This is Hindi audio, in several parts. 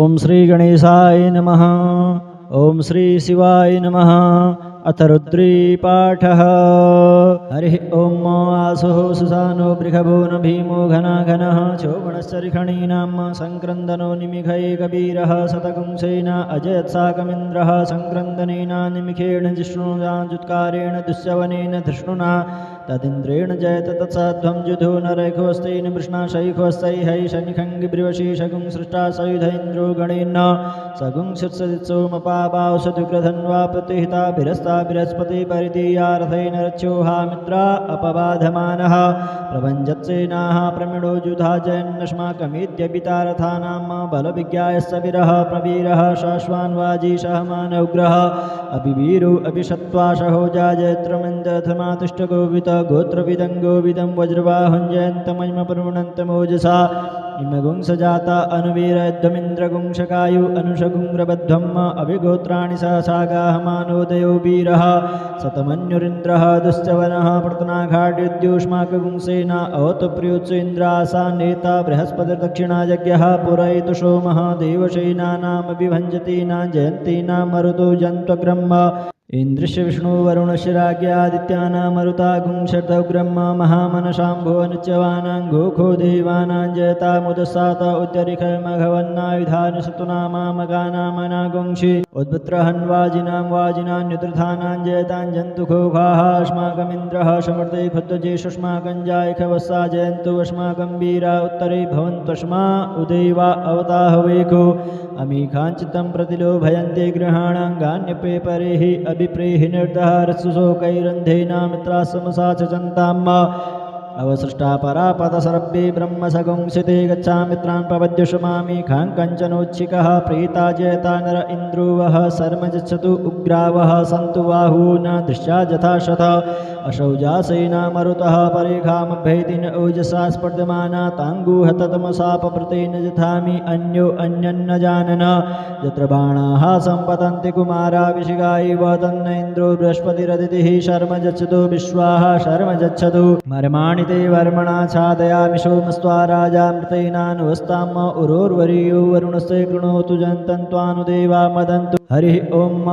ओम श्री गणेशाय नमः। ओम श्री शिवाय नमः। अथ रुद्री पाठः। हरिः ओम आसुः सुसानो बृहभो न भीमो घनाघनः चोबणश्चरिखणीनां संक्रन्दनो निमिखैकवीरः शतकुंसेन अजयत्साकमिन्द्रः संक्रन्दनेन निमिखेण जिष्णुजाजुत्कारेण दुश्यवनेन धृष्णुना तदिन्द्रेण जयत तत्साध्वं जुधो नरैखोस्तेन वृष्णाशैखोस्तैहै शनिखङ्गिब्रिवशीषगुं सृष्टा सयुध इन्द्रो गणेन सगुं शीर्षदित्सोमपापावसदुग्रधन्वा प्रतिहिताभिरस्ता बृहस्पति परिदीयारथेन रक्षोहा मित्रा अपबाधमानः प्रभञ्जत्सेनाः प्रमिडो जुधा जयन्नस्माकमित्यपितारथानां बलविज्ञायस्तविरः प्रवीरः शाश्वान्वाजीशः मानौग्रः अभिवीरो अभिषत्वाशहो जाजयत्रमञ्जथमातुष्टगोवित गोत्रविदं गोविदं वज्रबाहुञ्जयन्तमहिमपर्वणन्तमोजसा इमगुंसजाता अनुवीरध्वमिन्द्रगुंशकायु अनुषगुंरबध्वम् अभिगोत्राणि सहसागाः मानोदयो वीरः शतमन्युरिन्द्रः दुश्चवनः प्रतनाघाट्युद्योष्माकगुंसेना अवतुप्रियुत्सु इन्द्रासा नेता बृहस्पतिर्दक्षिणायज्ञः पुरयितु सोमः देवशयनानामभिभञ्जतीनां जयन्तीनां मरुतो जन्त्वग्रह्म इन्द्रस्य विष्णुवरुणस्य राज्ञादित्यानां मरुतागुं शतग्रह्म महामनशाम्भुवनुच्यवानां गोखो देवानां जयतामुदस्सात उच्चरिखमघवन्नायुधानिशतुनामामगानामनागुंषि उद्भुत्रहन्वाजिनां वाजिनान्युद्रधानां जयतां जन्तुखोभाः अस्माकमिन्द्रः समृद्धे खुद्वजेष्युष्माकं जायखवस्सा जयन्तु अस्माकं वीरा उत्तरे भवन्त्वस्मा उदैवा अवताहवेको अमीखाञ्चितं प्रतिलोभयन्ते गृहाणाङ्गान्यपे परेहि अभिप्रेहि निर्दहरसुशोकैरन्धेना मित्रासमसा च चन्ताम् अवसृष्टा परापदसरभ्ये ब्रह्मसगुंसिते गच्छामित्रान् प्रपद्युषमामि खां कञ्चनोच्छिकः प्रीता जयता नर इन्द्रो वः शर्म गच्छतु उग्रावः सन्तु बाहू न दृश्या यथा शत अशौजासेना मरुतः परेखामभ्येतिन ओजसा स्पर्धमाना ताङ्गुहततमसापभृतेन यथामि अन्यो अन्यन्न जानन यत्र बाणाः सम्पतन्ति कुमाराभिषिका इव तन्न इन्द्रो बृहस्पतिरदितिः शर्म गच्छतु विश्वाः शर्म गच्छतु मर्माणि ते वर्मणा छादयामि सोमस्त्वा राजामृतेनानुवस्ताम् उरोर्वरीयो वरुणस्य कृणोतु जन्तन्त्वानुदेवा मदन्तु हरिः ओम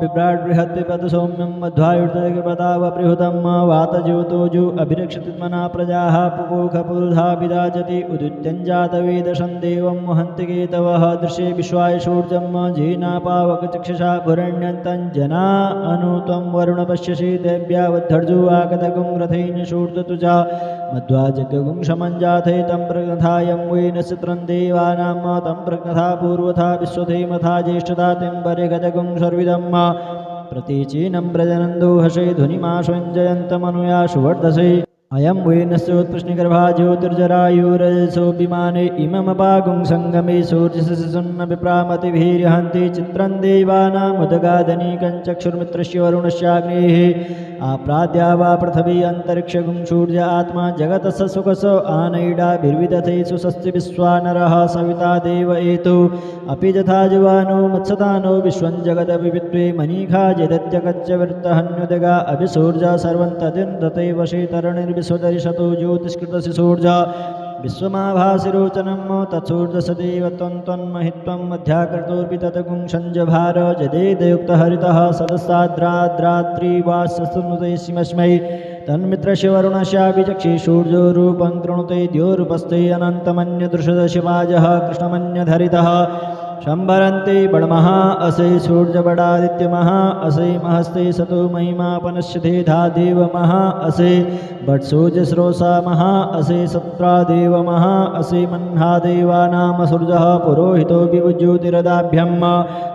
बिभ्राट् बृहत्पिबत सौम्यं मध्वायुर्तपदावबृहतं वातज्योतोजो अभिरक्षतिमना प्रजाः पुपोखपुरुधा विराजति उदुत्यञ्जातवेदशं देवं वहन्ति केतवः दृश्ये विश्वाय शूर्जं जेनापावकचक्षुषा भुरण्यन्तं जना अनुत्वं वरुण पश्यसि देव्यावद्धर्जो आगतगुं रथेन शूर्दतु च मध्वाजगुं शमञ्जाथे तं प्रगथायं वेन चित्रं देवानां तं प्रगथा पूर्वथा विश्वधेमथा ज्येष्ठता तिम्बरे गजगुं सर्विदं प्रतीचीनं व्रजनन्दो हसे ध्वनिमाश्वञ्जयन्तमनुयाशु वर्धसे अयं वेनस्योत्पृश्निगर्भा ज्योतिर्जरायुरजसोऽभिमाने इममपागुं सङ्गमे सूर्यसुन्न विप्रामतिभिर्हन्ति चित्रं देवानामुदगादनीकं चक्षुर्मित्रस्य वरुणस्याग्नेः आप्राद्या वा पृथिवी अन्तरिक्षगुं सूर्य आत्मा जगतस्य सुखसो आनैडाभिर्विदधे सुषस्ति विश्वानरः सविता देव एतु अपि यथा जुवानो मत्सतानो विश्वं जगदभिविद्वे मनीखा जगत्यगच्चवृत्तहन्युदगा अभिसूर्जा सर्वं तदिन्दते वशे तरणिर्विश्वदर्शतो ज्योतिष्कृतस्य सूर्जा विश्वमाभासिरोचनं तत्सूर्यसदेव त्वन्महित्वं मध्याकृतोऽपि ततगुं सञ्जभार जदेदयुक्तहरितः सदस्साद्राद्रात्रिवासस्तुनुतेऽस्मै तन्मित्रस्य वरुणस्याभिचक्षे सूर्यो रूपं कृणुते द्योरूपस्ते अनन्तमन्यदृशदशिवाजः कृष्णमन्यधरितः शम्बरन्ते बडमहा असै सूर्यबडादित्यमहा असै महस्ते सतो महिमापनश्यते धादेव महा असै भट्सूर्यस्रोसा महा असै सत्रादेव महा असै मह्नादेवानां सूर्यः पुरोहितो विभुज्योतिरदाभ्यं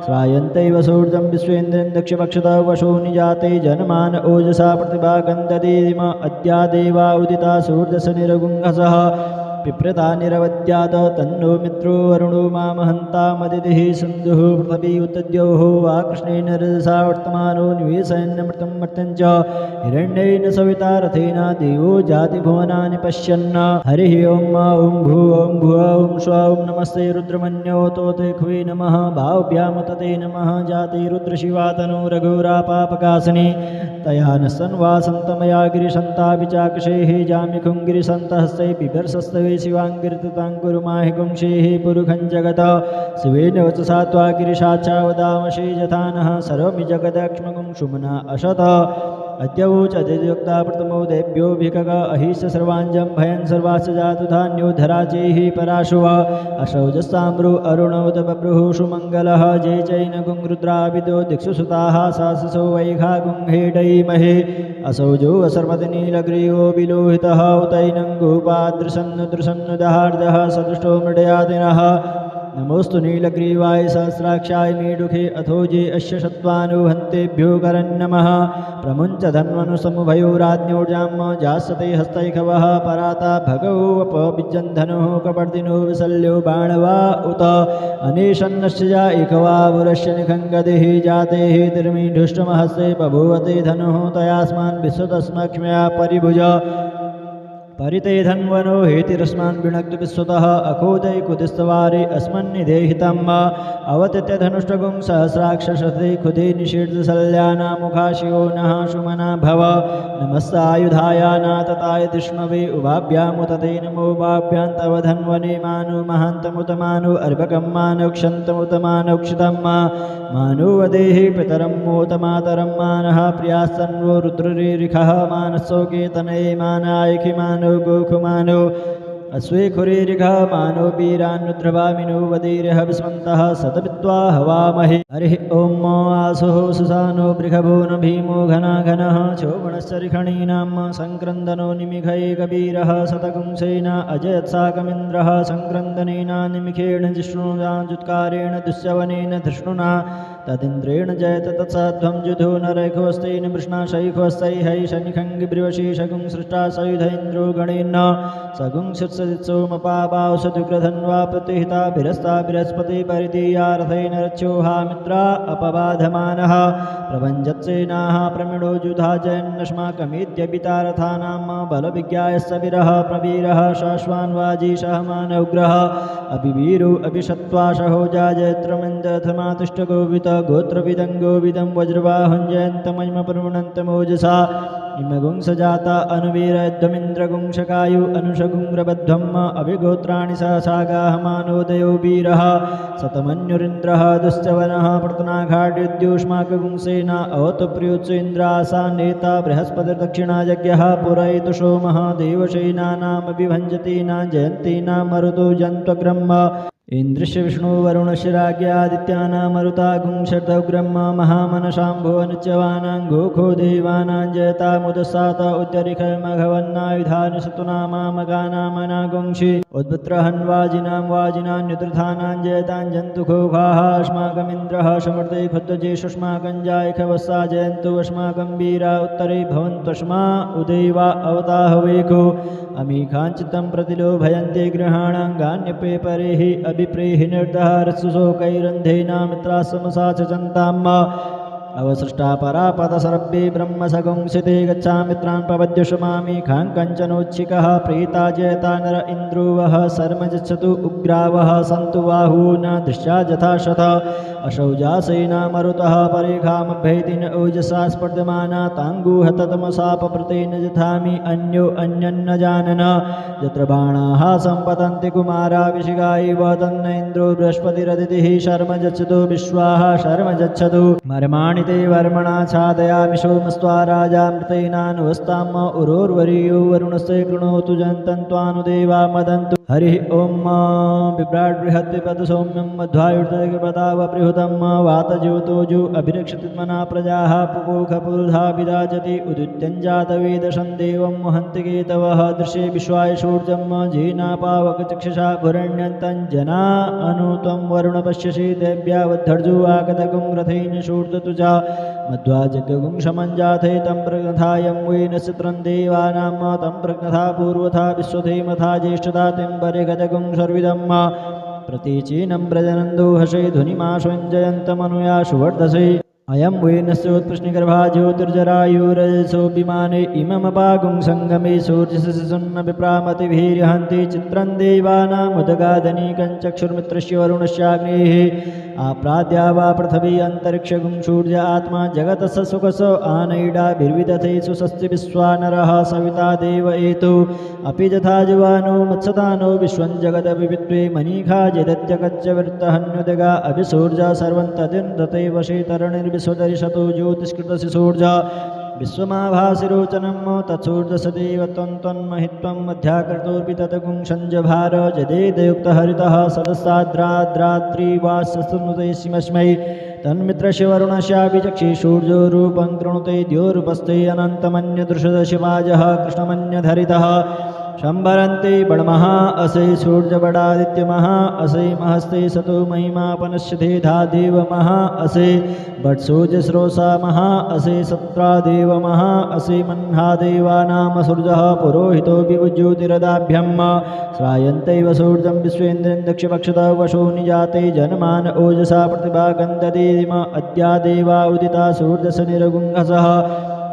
श्रायन्तैव सूर्यं विश्वेन्द्रं दक्षपक्षतः वशो निजाते जनमान ओजसा प्रतिभा गन्धदेम अद्या देवा उदिता सूर्यस्य निरगुङ्घसः पिप्रता निरवद्यात तन्नो मित्रो वरुणो मामहन्तामदितिः सिन्धुः पृथिवी उत्तद्योः वा कृष्णेन रजसा वर्तमानो निवेशयन्नमृतं मर्त्यं च हिरण्येन सविता रथेन देवो जातिभुवनानि पश्यन् हरिः ओं भुवं ॐ स्व ॐ नमस्ते रुद्रमन्योतोते खुवे नमः भाव्यामुतते नमः जाति रुद्रशिवातनो रघुरापापकासिनी तया न सन्वासन्तमया गिरिशन्ता विचाक्षेः जामिखुं गिरिशन्तहस्ते बिभर्षस्तवे शिवे शिवाङ्गिरतां कुरु माहि गुंशेः पुरुखं जगत शिवेन वचसा त्वा गिरिशाचा वदामशे यथा नः सर्वमि जगदक्ष्मगुं सुमना अशत अद्यवोचदिद्युक्ता प्रथमो देभ्योऽभिकग अहिष सर्वाञ्जं भयन् सर्वास्य जातु धान्योद्धराचैः पराशुव अशौजस्ताम्रो अरुणौत बभ्रुः सुमङ्गलः जय चैनगुं रुद्राविदो दिक्षु सुताः साससो वैघा गुंहेडैमहे असौजो असर्वतनीलग्रीवो विलोहितः उतैनं गोपादृशन्नुदृशन्नुदहार्दः सदृष्टो मृडयादिनः नमोस्तु नीलग्रीवाय सहस्राक्षाय मीडुखे अथोजे अस्य शत्वानुहन्तेभ्यो करन्नमः प्रमुञ्च धन्वनुसमुभयो राज्ञोर्जां जासते हस्तैखवः पराता भगवोपविजन्धनुः कपर्दिनो विशल्यो बाणवा उत अनेशन्नस्य जा एकवावुरस्य निखङ्गदेः जातेः तिर्मीढुष्टमहस्ते बभूवते धनुः तयास्मान् विश्वतस्मक्ष्म्या परिभुज परिते धन्वनो हेतिरस्मान् विनक्तु विश्वतः अकोदैकुदिस्तवारे अस्मन्निदेहितम् अवतित्य धनुष्टगुं सहस्राक्षसते खुदे निषीर्धशल्यानामुखा शिवो नः सुमना भव नमस्तायुधाय नातताय विष्णवे उभाभ्यामुतते नमो वाभ्यां तव धन्वने मानु महान्तमुतमानु अर्भकं मानोक्षन्तमुतमानोक्षितं मानो वदेहि पितरं मोतमातरं मानः प्रियास्तन्वो रुद्ररीरिखः मानसोकेतनये मानायखि मानो गोखुमानो अश्वेखुरीरिघा मानो वीरान्नुद्रवामिनो वदीरः विस्मन्तः सतवित्वा हवामहे हरिः ॐ आसुः सुसानो बृहभो न भीमो घनाघनः चोमणश्चरिखणीनां सङ्क्रन्दनो निमिखैकवीरः शतकुंसेना अजयत्साकमिन्द्रः सङ्क्रन्दनेना निमिखेण जिष्णुजाजुत्कारेण दुःस्यवनेन धृष्णुना तदिन्द्रेण जयत तत्साध्वं जुधो नरैखोऽस्तेन वृष्णाशैखोऽस्तैः शनिखङ्गिब्रिवशीषगुं सृष्टा सयुध इन्द्रो गणेन सगुं सोमपावासुग्रधन्वा प्रतिहिता बिरस्ता बृहस्पति परिदीयारथेन रक्षोहा मित्रा अपबाधमानः प्रभञ्जत्सेनाः प्रमिडो जुधा जयन्नस्माकमेत्यपितारथानां बलविज्ञायस्य विरः प्रवीरः शाश्वान्वाजीशः मानौग्रः अभिवीरो अभिषत्वाशहो जाजयत्रमन्दथमातिष्ठगोवित गोत्रविदं गोविदं वज्रवाहुं जयन्तमहिमपरुणन्तमोजसा इमगुं सजाता अनुवीरध्वमिन्द्रगुंशकायु अनुषगुंरबध्वम् अभिगोत्राणि सहसागाः मानोदयो वीरः शतमन्युरिन्द्रः दुश्चवनः प्रतनाघाट्युद्योष्माकगुंसेना अवतु प्रियोत्सुन्द्रासा नेता बृहस्पतिर्दक्षिणायज्ञः पुरयितु सोमः देवसेनानामभिभञ्जतीनां जयन्तीनां मरुतो जन्त्वग्रह्म इन्द्रस्य विष्णु वरुणस्य राज्ञादित्यानां मरुतागुं शतग्रह्म महामनशाम्भुवनुच्यवानां गोखो देवानां जयतामुदसात उच्चरिखमघवन्नायुधानि सतुनामामगानामनागुंषि उद्वत्रहन्वाजिनां वाजिनान्युद्रधानां जयतां जन्तुखोभाः अस्माकमिन्द्रः समृद्धे खुद्दजेष्युष्माकं जायखवस्सा जयन्तु अस्माकं वीरा उत्तरे भवन्त्वस्मा उदैवा अवताहवेको अमीखाञ्चित्तं प्रतिलोभयन्ते गृहाणाङ्गान्यपे परेः अभिप्रेहि निर्दहरसुशोकैरन्धेना मित्रासमसा च चन्ताम् अवसृष्टा परापदसर्वे ब्रह्मसगुंसिते गच्छामित्रान् पवद्युषमामि खाङ्कञ्चनोच्छिकः प्रीता जयता नर इन्द्रो वः शर्म गच्छतु उग्रावः सन्तु बाहू न दृश्या यथा शत अशौजासेना मरुतः परेखामभ्यैतिन ओजसा स्पर्धमाना ताङ्गूहततमसापप्रतेन यथामि अन्यो अन्यन्न जानन यत्र बाणाः सम्पतन्ति कुमारा विशिखा इव तन्न इन्द्रो बृहस्पतिरदितिः शर्म गच्छतु विश्वाः शर्म गच्छतु मर्माणि ते वर्मणा छादयामि सोमस्त्वा राजामृतेनानुवस्ताम् उरोर्वरीयो वरुणस्य कृणोतु जन्तन्त्वानुदेवा मदन्तु हरिः ॐ बिभ्राट् बृहद्विपद सौम्यं मध्वायुर्दगपदावपृहुतं वातज्योतोजो अभिरक्षतित्मना प्रजाः पुपोखपुरुधा विराजति उदुत्यञ्जातवेदशं देवं वहन्ति केतवः दृश्ये विश्वाय शूर्जं जीनापावकचक्षुषा भुरण्यन्तं जना अनु त्वं वरुण पश्यसि देव्यावद्धर्जो आगतगुं रथेन शूर्दतु मध्वाजगुं शमञ्जाथे तं प्रगथायं वेन चित्रं देवानां तं प्रगथा पूर्वथा विश्वधेमथा ज्येष्ठता तिम्बरे गजगुं सर्विदं प्रतीचीनं व्रजनन्दो हसे ध्वनिमाश्वञ्जयन्तमनुया सुवर्धसे अयं वेनस्योत्कृष्णगर्भा ज्योतिर्जरायुरजसो विमाने इममपागुं सङ्गमे सूर्यसुन्न विप्रामतिभिर्हन्ति चित्रं देवानामुदगादनीकं चक्षुर्मित्रस्य वरुणस्याग्नेः आप्राद्या वा पृथिवी अन्तरिक्षगुं सूर्य आत्मा जगतः सुखसो आनैडाभिर्विदधे सुषस्ति विश्वा नरः सविता देव एतु अपि यथा जुवानो मत्सतानो विश्वं जगदभिविद्वे मनीखा जदत्यकच्चवृत्तहन्युदगा अभिसूर्जा सर्वं तदिन्द्रतैव शीतरणिर्विश्वदरिशतो ज्योतिष्कृतस्य सूर्जा विश्वमाभासिरोचनं तत्सूर्जसदेव त्वन्महित्वं मध्याकृतोऽपि तत्कुंसञ्जभार जदेदयुक्तहरितः सदस्ताद्राद्रात्रिवासस्तुनुतैस्मस्मै तन्मित्रस्य वरुणस्याभिचक्षि सूर्यो रूपं कृणुते द्योरूपस्ते अनन्तमन्यदृशदशिवाजः कृष्णमन्यधरितः शम्बरन्ते बडमहा असै सूर्यबडादित्यमहा असै महस्ते सतो महिमापनश्यते धादेव महा असै बट्सूर्यस्रोसा महा असै सत्रादेव महा असै मह्नादेवानामसूर्यः पुरोहितो विभुज्योतिरदाभ्यं श्रायन्तैव सूर्यं विश्वेन्द्रं दक्षपक्षतः वशो निजाते जनमान ओजसा प्रतिभा गन्धदेम अद्यादेवा उदिता सूर्यस्य निरगुङ्घसः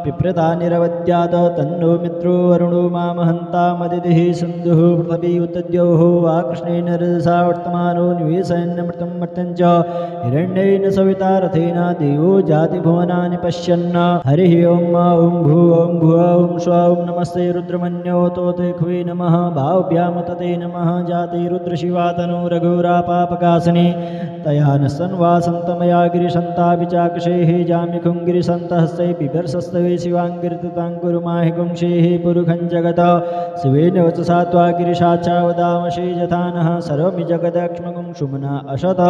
पिप्रता निरवद्यात तन्नो मित्रो वरुणो मामहन्तामदितिः सिन्धुः पृथिवी उत्तद्योः वा कृष्णेन रजसा वर्तमानो निवेशयन्नमृतं मर्त्यं च हिरण्येन सविता रथेन देवो जातिभुवनानि पश्यन् हरिः ॐ ॐ भुव ॐ स्व ॐ नमस्ते रुद्रमन्यो तोते खुवे नमः भाव्यां तते नमः जाति रुद्रशिवातनु रघुरापापकासिनी तया न सन्वासन्तमया गिरिशन्ताभिचाकशेः जामिखुङ्गिरिसन्तहस्ते बिभर्सस्तवे शिवाङ्गिरिताङ्कुरुमाहिगुंशेः पुरुखं जगत शिवेन वचसा त्वा गिरिशाचा वदामशे यथा नः सर्वमि जगदक्ष्मगुं सुमना अशत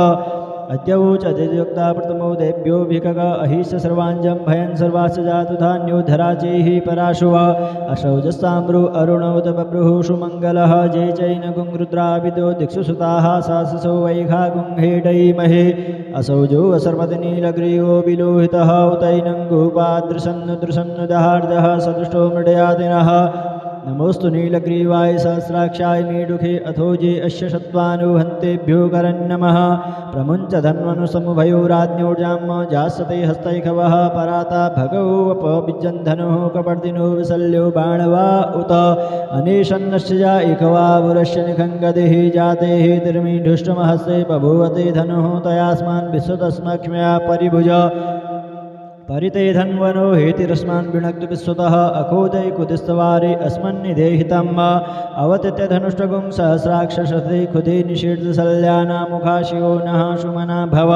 अद्यवोचदिद्युक्ता प्रथमो देभ्यो भिकग अहिष सर्वाञ्जं भयन् सर्वास्य जातु धान्योद्धराचैः पराशुव अशौजस्ताम्रो अरुणोत बभ्रुः सुमङ्गलः जय चैन गुंरुद्राविदो दिक्षु सुताः साससो वैघा गुंहेडैमहे असौजो सर्वतनीलग्रीवो विलोहितः उतैनं गोपादृशन्नुदहार्दः सदृष्टो मृडयादिनः नमोस्तु नीलग्रीवाय सहस्राक्षाय मीडुखे अथोजे अश्य शत्वानुहन्तेभ्यो करन्नमः प्रमुञ्च धन्वनुसमुभयो राज्ञोर्जां जासते हस्तैखवः पराता भगवोपविजन्धनुः कपर्दिनो विशल्यो बाणवा उत अनेशन्नश्च एकवा पुरस्य निखङ्गदेः जातेः तिर्मीढुष्टमहस्ते बभूवते धनुः तयास्मान् विश्वतस्मक्ष्मया परिभुज परिते धन्वनो हेतिरस्मान् विनक्तु विश्वतः अकोदय कुदिस्तवारे अस्मन्निदेहितम् अवतित्य धनुष्टगुं सहस्राक्षसते खुदे निषीर्धशल्यानामुखा शिवो नः सुमना भव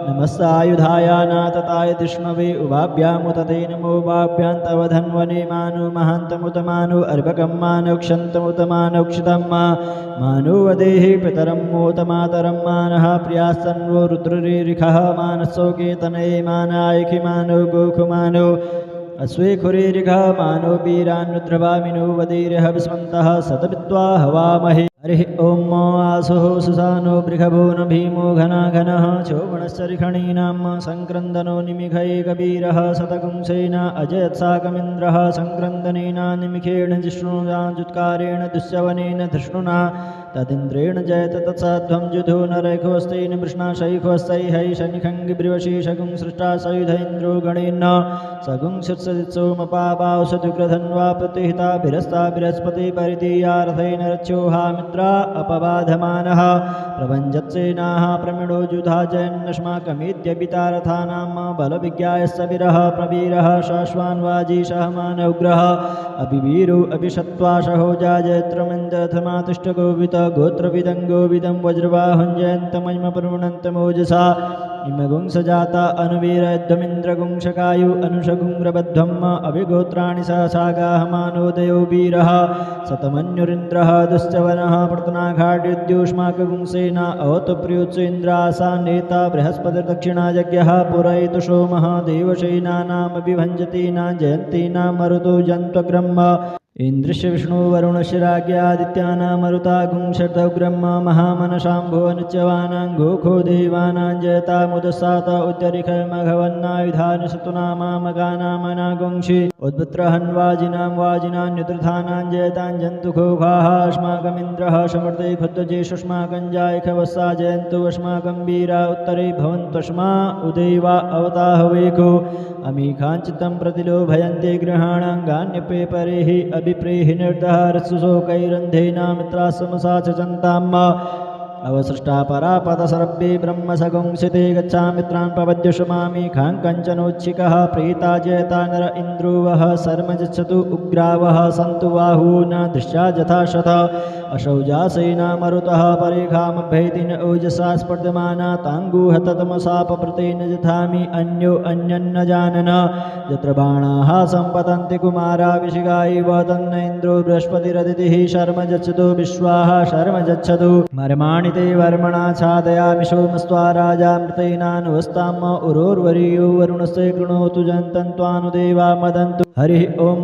नमस्तायुधायानातताय तिष्णवे उभाभ्यामुतते नमो वाभ्यां तव धन्वने मानो महान्तमुतमानो अर्भकं मानोक्षन्तमुतमानोक्षितं मानो वदेहि पितरं मोतमातरं मानः प्रियास्तन्वो रुद्ररीरिखः मानसोकेतनये मानायखि मानो गोखुमानो अश्वेखुरीरिघा मानो वीरान्नुद्रवामिनो वदीर्यः विस्मन्तः सतवित्वा हवामहे हरिः ॐ आसुः सुसानो बृषभो न भीमो घनाघनः चोबणश्चरिखणीनां सङ्क्रन्दनो निमिखैकवीरः शतकुंसेन अजयत्साकमिन्द्रः सङ्क्रन्दनेन निमिखेण जिष्णुजाजुत्कारेण दुश्यवनेन धृष्णुना तदिन्द्रेण जयत तत्साध्वं जुधो नरैखोऽस्तेन वृष्णाशैखोऽस्तैः शनिखङ्गिब्रिवशीषगुं सृष्टा सयुध इन्द्रो गणेन सगुं शीर्षदित्सोमपापावसदुग्रधन्वा प्रतिहिता बृहस्पति परितीयारथेन रक्षोहा मित्रा अपबाधमानः प्रभञ्जत्सेनाः प्रमिणो जुधा जयन्नस्माकमेत्यपितारथानां बलविज्ञायस्य विरः प्रवीरः शाश्वान्वाजीशः मानौग्रः अभिवीरो अभिषत्वाशहो जाजयत्रमन्दथमातिष्ठगोवित गोत्रविदं गोविदं वज्रवाहुं जयन्तमहिमपरुणन्तमोजसा इमगुंसजाता अनुवीरध्वमिन्द्रगुंशकायु अनुषगुंग्रबध्वम् अभिगोत्राणि सहसागाः मानोदयो वीरः शतमन्युरिन्द्रः दुश्चवनः पृतनाघाट्युद्युष्माकगुंसेन अवतुप्रियुत्सु इन्द्रासा नेता बृहस्पतिर्दक्षिणायज्ञः पुरयितु सोमः देवशयनानामभिभञ्जतीनां जयन्तीनां मरुतो जन्त्वग्रह्म इन्द्रस्य विष्णुवरुणस्य राज्ञादित्यानां मरुतागुं शब्दग्रह्म महामनशाम्भुवनुच्यवानां गोखो देवानां जयतामुदसात उद्यरिखमघवन्नायुधानि शतुनामामगानामनागुंषि उद्भुत्रहन्वाजिनां वाजिनान्युत्रधानां जयतां जन्तुखोखाः अस्माकमिन्द्रः समृद्धे खुद्दजेषुष्माकं जायखवस्सा जयन्तु अस्माकं वीरा उत्तरे भवन्त्वस्मा उदैवा अवताहवेको अमीखाञ्चितं प्रतिलोभयन्ते गृहाणाङ्गान्यपे परेः अभिप्रेहि निर्दहारसुशोकैरन्धेना मित्रासमसा च चन्ताम् अवसृष्टा परापतसर्वे ब्रह्मसगुंसिते गच्छामित्रान् पवद्युषमामि खां कञ्चनोच्छिकः प्रीता जयता नर इन्द्रोवः सर्म गच्छतु उग्रावः सन्तु बाहूना दृश्या यथा शत अशौजा सेना मरुतः परेखामभ्यैतिन ओजसा स्पर्धमाना ताङ्गूहततमसापप्रतेन जथामि अन्यो अन्यन्न जानन यत्र बाणाः सम्पतन्ति कुमारा विशिखा इव तन्न इन्द्रो बृहस्पतिरदितिः शर्म गच्छतु विश्वाः शर्म गच्छतु मर्माणि ते वर्मणा छादयामि सोमस्त्वा राजामृतेनानुवस्ताम उरोर्वरीयो वरुणस्य कृणोतु जन्तन्त्वानुदेवा मदन्तु हरिः ॐ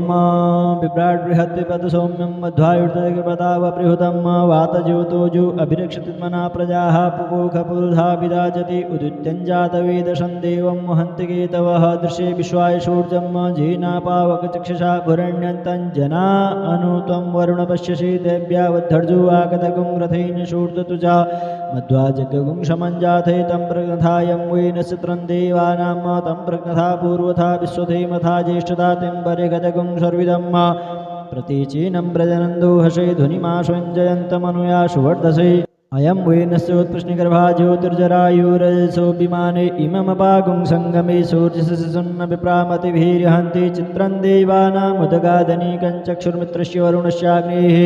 बिभ्राट् बृहद्विपद सौम्यं मध्वायुर्तपदावपृहुतं वातज्योतोजो अभिरक्षतिमना प्रजाः पुपोखपुरुधा विराजति उदित्यञ्जातवेदशं देवं वहन्ति केतवः दृश्ये विश्वाय शूर्जं जीनापावकचक्षुषा भुरण्यन्तं जना अनु त्वं वरुण पश्यसि देव्यावद्धर्जो आगतगुं रथेन शूर्दतु च मध्वाजगुं शमञ्जाथे तं प्रग्नथायं वेन चित्रं देवानां तं प्रग्नथा पूर्वथा विश्वधेमथा ज्येष्ठता तिम्बरे गजगुं सर्विदं प्रतीचीनं व्रजनन्दो हसे ध्वनिमाश्वञ्जयन्तमनुया सुवर्धसे अयं वेनस्योत्कृष्णिगर्भा ज्योतिर्जरायुरजसो विमाने इममपागुं सङ्गमे सूर्यसुन्न विप्रामतिभिर्हन्ति चित्रं देवानामुदगादनीकं चक्षुर्मित्रस्य वरुणस्याग्नेः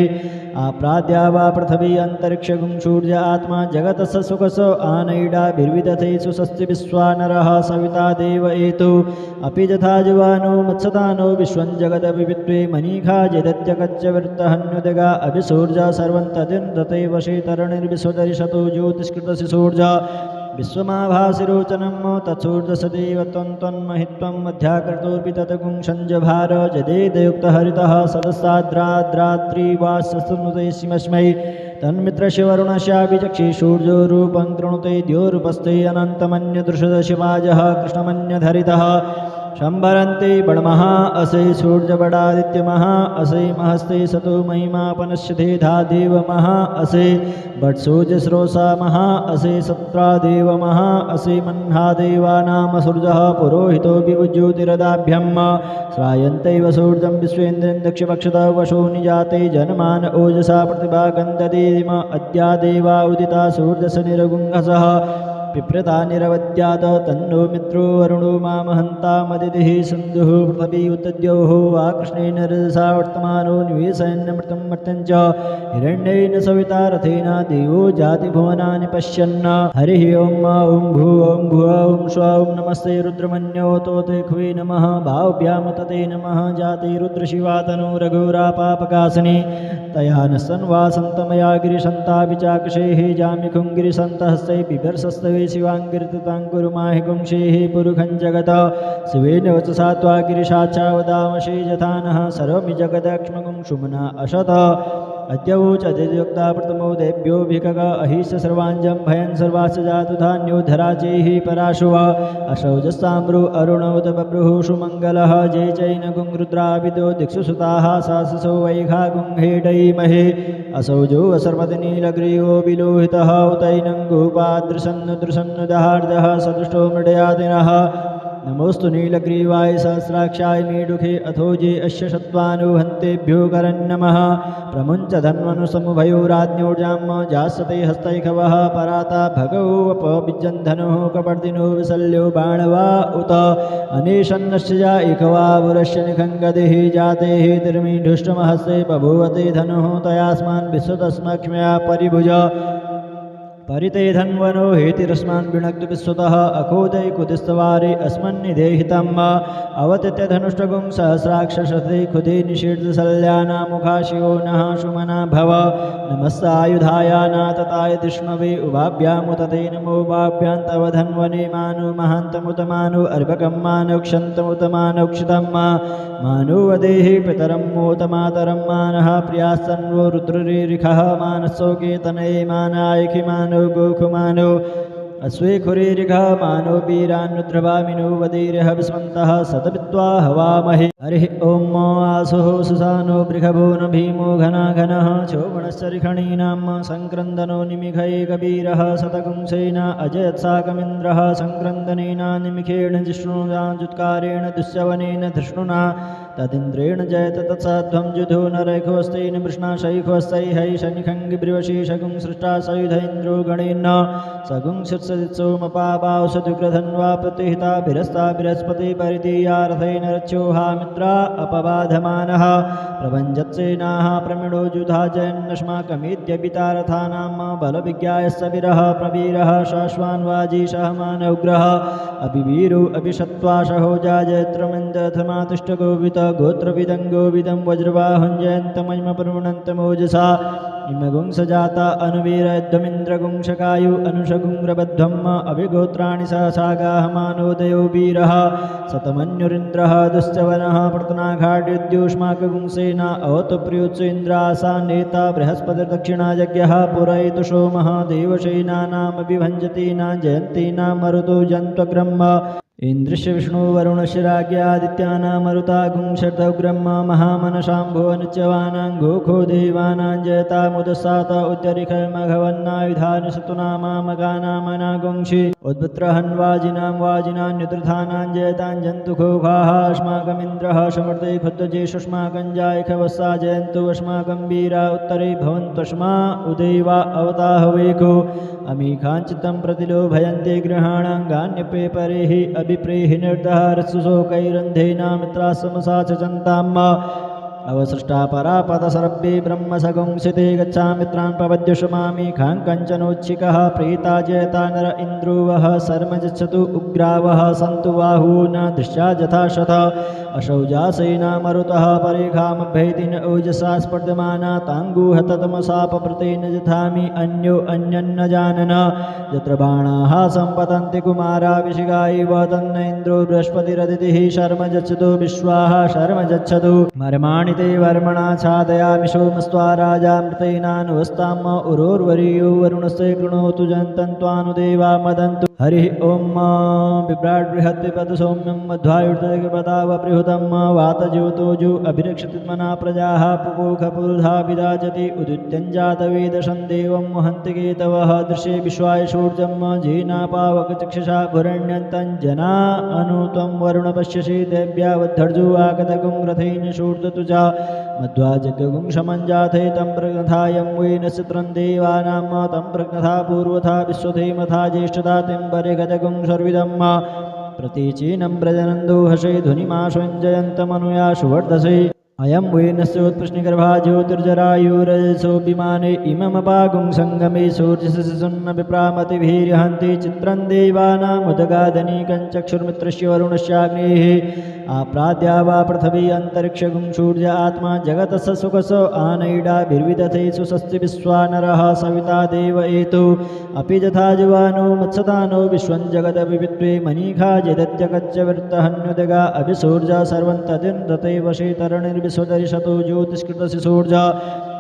आप्राद्या वा पृथिवी अन्तरिक्षगुं सूर्य आत्मा जगतस्य सुखसो आनैडाभिर्विदधे सुषस्ति विश्वानरः सविता देव एतु अपि यथा जुवानो मत्सतानो विश्वं जगदभिवित्वे मनीखा जदत्यगच्चवृत्तहन्युदगा अभिसूर्जा सर्वं तदिन्दते वशे तरणिर्विश्वदरिशतो ज्योतिष्कृतस्य सूर्जा विश्वमाभासिरोचनं तत्सूर्यसदेव त्वन्महित्वं मध्याकृतोऽपि ततगुं सञ्जभार जदेदयुक्तहरितः सदस्ताद्राद्रात्रिवासस्तनुते सिमस्मै तन्मित्रस्य वरुणस्याभिचक्षे सूर्यो रूपं कृणुते द्योरूपस्ते अनन्तमन्यदृशदशिवाजः कृष्णमन्यधरितः शम्भरन्ते बडमहा असै सूर्यबडादित्यमहा असै महस्ते सतो महिमापनश्यते धा देवमहा असै बट्सोजस्रोसा महा असै सत्रादेवमहा असै मह्ना देवानामसूर्यः पुरोहितो विज्योतिरदाभ्यं श्रायन्तैव सूर्यं विश्वेन्द्रं दक्षपक्षतः वशो निजाते जनमान ओजसा प्रतिभा गन्धदेम अद्या देवा उदिता सूर्यस्य निरगुंहसः पिप्रता निरवद्यात तन्नो मित्रो वरुणो मामहन्तामदितिः सिन्धुः पृथिवी उतद्योः वा कृष्णेन रजसा वर्तमानो निवेशयन्नमृतं मर्त्यं च हिरण्येन सविता रथेन देवो जातिभुवनानि पश्यन् हरिः ॐ भुवं ॐ श्व ॐ नमस्ते रुद्रमन्यो तोते ख्वे नमः भाव्यां तते नमः जाते रुद्रशिवा तनु रघुरापापकासिनी तया न सन्वासन्तमया गिरिशन्ता विचाक्षेः जामिखुं गिरिसन्तहस्ते बिभर्षस्तवे शिवाङ्गिरिताङ्कुरुमाहिगुंशेः पुरुखं जगत शिवेन वचसा त्वा गिरिशाचा वदामशे जथानः सर्वमि जगदक्ष्मगुं शुम्ना अशत अद्यवोचदिद्युक्ता प्रथमो देभ्यो भिकग अहिष सर्वाञ्जं भयं सर्वाश्च जातु धान्यो धराचैः पराशुव अशौजस्ताम्रो अरुणोत बभ्रुः सुमङ्गलः जय चैनगुं रुद्राविदो दिक्षु सुताः साससो वैघागुं हेडैमहे असौजो सर्वतिनीलग्रीवो विलोहितः उतैनं गोपादृशन्नुदहार्दः सदृष्टो मृडयादिनः नमोस्तु नीलग्रीवाय सहस्राक्षाय मीडुखे अथोजे अस्य शत्वानुहन्तेभ्यो करन्नमः प्रमुञ्च धन्वनुसमुभयो राज्ञोर्जां जास्यते हस्तैखवः पराता भगवोपविजन्धनुः कपर्दिनो विशल्यो बाणवा उत अनेशन्नस्य जा इखवा पुरस्य निखङ्गदिः जातेः तिर्मीढुष्टमहस्ते बभूवते धनुः तयास्मान् विश्वतस्मक्ष्मया परिभुज परिते धन्वनो हेतिरस्मान् विनक्तु विश्वतः अकोदय कुतिस्तवारे अस्मन्निदेहितम् अवतित्य धनुष्टगुं सहस्राक्षसते खुदे निषीर्धशल्यानामुखा शिवो नः सुमना भव नमस्तायुधायानातताय विष्णवे उभाभ्यामुतते नमो उभाभ्यां तव धन्वने मानो महान्तमुतमानो अर्भकं मानोक्षन्तमुतमानोक्षितं मानो वदेहि पितरं मोतमातरं मानः प्रियास्तन्वो रुद्ररीरिखः मानसोकेतने मानायखि मानो गोकुमानो अस्वेखुरीरिघा मानो वीरान्नुद्रवामिनो वदीर्यः विस्मन्तः सतपित्वा हवामहे हरिः ॐ आसुः सुसानो बृहभो न भीमो घनाघनः चोमणश्चरिखणीनां सङ्क्रन्दनो निमिखैकवीरः शतकुंसेना अजयत्साकमिन्द्रः सङ्क्रन्दनेन निमिखेण जिष्णुना जुत्कारेण दुःशवनेन धृष्णुना तदिन्द्रेण जयत तत्साध्वं जुधो नरैखोस्तेन वृष्णाशैखोस्तैहै शनिखङ्गिब्रिवशीषगुं सृष्टा सयुध इन्द्रो गणेन सगुं सुत्सदित्सोमपावासुदुग्रधन्वा प्रतिहिताभिरस्ता बृहस्पति परिदीयारथेन रच्योहा मित्रा अपबाधमानः प्रभञ्जत्सेनाः प्रमिणो जुधा जयन्नस्माकमित्यपितारथानां बलविज्ञायस्तविरः प्रवीरः शाश्वान्वाजीशः मानौग्रः अभिवीरो अभिषत्वाशहो जाजयत्रमिन्द्रथमातिष्ठगोवित गोत्रविदं वज्रवाहुञ्जयन्तमयमपरुणन्तमोजसा इमगुंसजाता अनुवीरध्वमिन्द्रगुंशकायु अनुषगुंग्रबध्वम् अभिगोत्राणि सहसागाः मानोदयो वीरः सतमन्युरिन्द्रः दुश्चवनः प्रतनाघाट्युद्युष्माकगुंसेना अवतुप्रियुत्सेन्द्रासा नेता बृहस्पतिर्दक्षिणायज्ञः पुरयितु सोमः देवसेनानामभिभञ्जतीनां जयन्तीनां मरुतो जन्त्वग्रह्म इन्द्रस्य विष्णुवरुणस्य राज्ञादित्यानां मरुतागुं शतग्रह्म महामनशाम्भुवनित्यवानां गोखो देवानां जयतामुदस्सात उद्यरिखमघवन्नायुधानि सतुनामामगानामनागुंषि उद्वत्रहन्वाजिनां वाजिनान्युत्रधानां जयतां जन्तुखोभाः अस्माकमिन्द्रः समृद्धे खुद्दजेषुष्माकं जायखवस्सा जयन्तु अस्माकं वीरा उत्तरे भवन्त्वस्मा उदैवा अवताहवेको अमीखाञ्चितं प्रतिलोभयन्ते गृहाणाङ्गान्यपे परेः अभिप्रेहि निर्दहरस्सुशोकैरन्धेना मित्रासमसा च चन्ताम् अवसृष्टा परापदसर्वे ब्रह्मसगुंसिते गच्छामित्रान् पवद्युषमामि खाङ्कञ्चनोच्छिकः प्रीता जयता नर इन्द्रो वः सर्मजच्छतु उग्रावः सन्तु बाहून् दृश्या यथाशत अशौजासेना मरुतः परेखामभ्यैति न ओजसा स्पर्धमाना ताङ्गूह ततमसापप्रतेन जथामि अन्यो अन्यन्न जानन यत्र बाणाः सम्पतन्ति कुमारा विशिखा इव तन्न इन्द्रो बृहस्पतिरदितिः शर्म गच्छतु विश्वाः शर्म गच्छतु मर्माणि ते वर्मणा छादयामि सोमस्त्वा राजामृतेनानुवस्ताम् उरोर्वरीयो वरुणस्य कृणोतु जन्तन्त्वानुदेवा मदन्तु हरिः ॐ बिभ्राट् बृहद्विपद सौम्यं मध्वायुर्तपदावपृहुतं वातज्योतोजो अभिरक्षतिमना प्रजाः पुपोखपुरुधा विराजति उदित्यञ्जातवेदशं देवं वहन्ति केतवः दृश्ये विश्वाय शूर्जं जीनापावकचक्षुषा भुरण्यन्तं जना अनुत्वं वरुण पश्यसि देव्यावद्धर्जो आगतगुं रथेन शूर्दतु च मध्वाजगुं शमञ्जाथे तं प्रग्नथायं वेन चित्रं देवानां तं प्रग्नथा पूर्वथा विश्वधेमथा ज्येष्ठता तिम्बरे गजगुं सर्विदम् प्रतीचीनं व्रजनन्दो हसे ध्वनिमाश्वञ्जयन्तमनुया सुवर्धसे अयं वेनस्योत्कृष्णगर्भा ज्योतिर्जरायुरजसोऽभिमाने इममपागुं सङ्गमे सूर्यसुन्न विप्रामतिभिर्हन्ति चित्रं देवानामुदगादनीकं चक्षुर्मित्रस्य वरुणस्याग्नेः आप्राद्या वा पृथिवी अन्तरिक्षगुं सूर्य आत्मा जगतः सुखस आनैडाभिर्विदधे सुषस्ति विश्वानरः सविता देव एतु अपि यथा जुवानो मत्सदानो विश्वं जगदभिविद्वे मनीखा जदत्यगच्चवृत्तहन्युदगा अभिसूर्जा सर्वं तदिन्दते वशे तरणिर्विश्वदरिशतो ज्योतिष्कृतस्य सूर्जा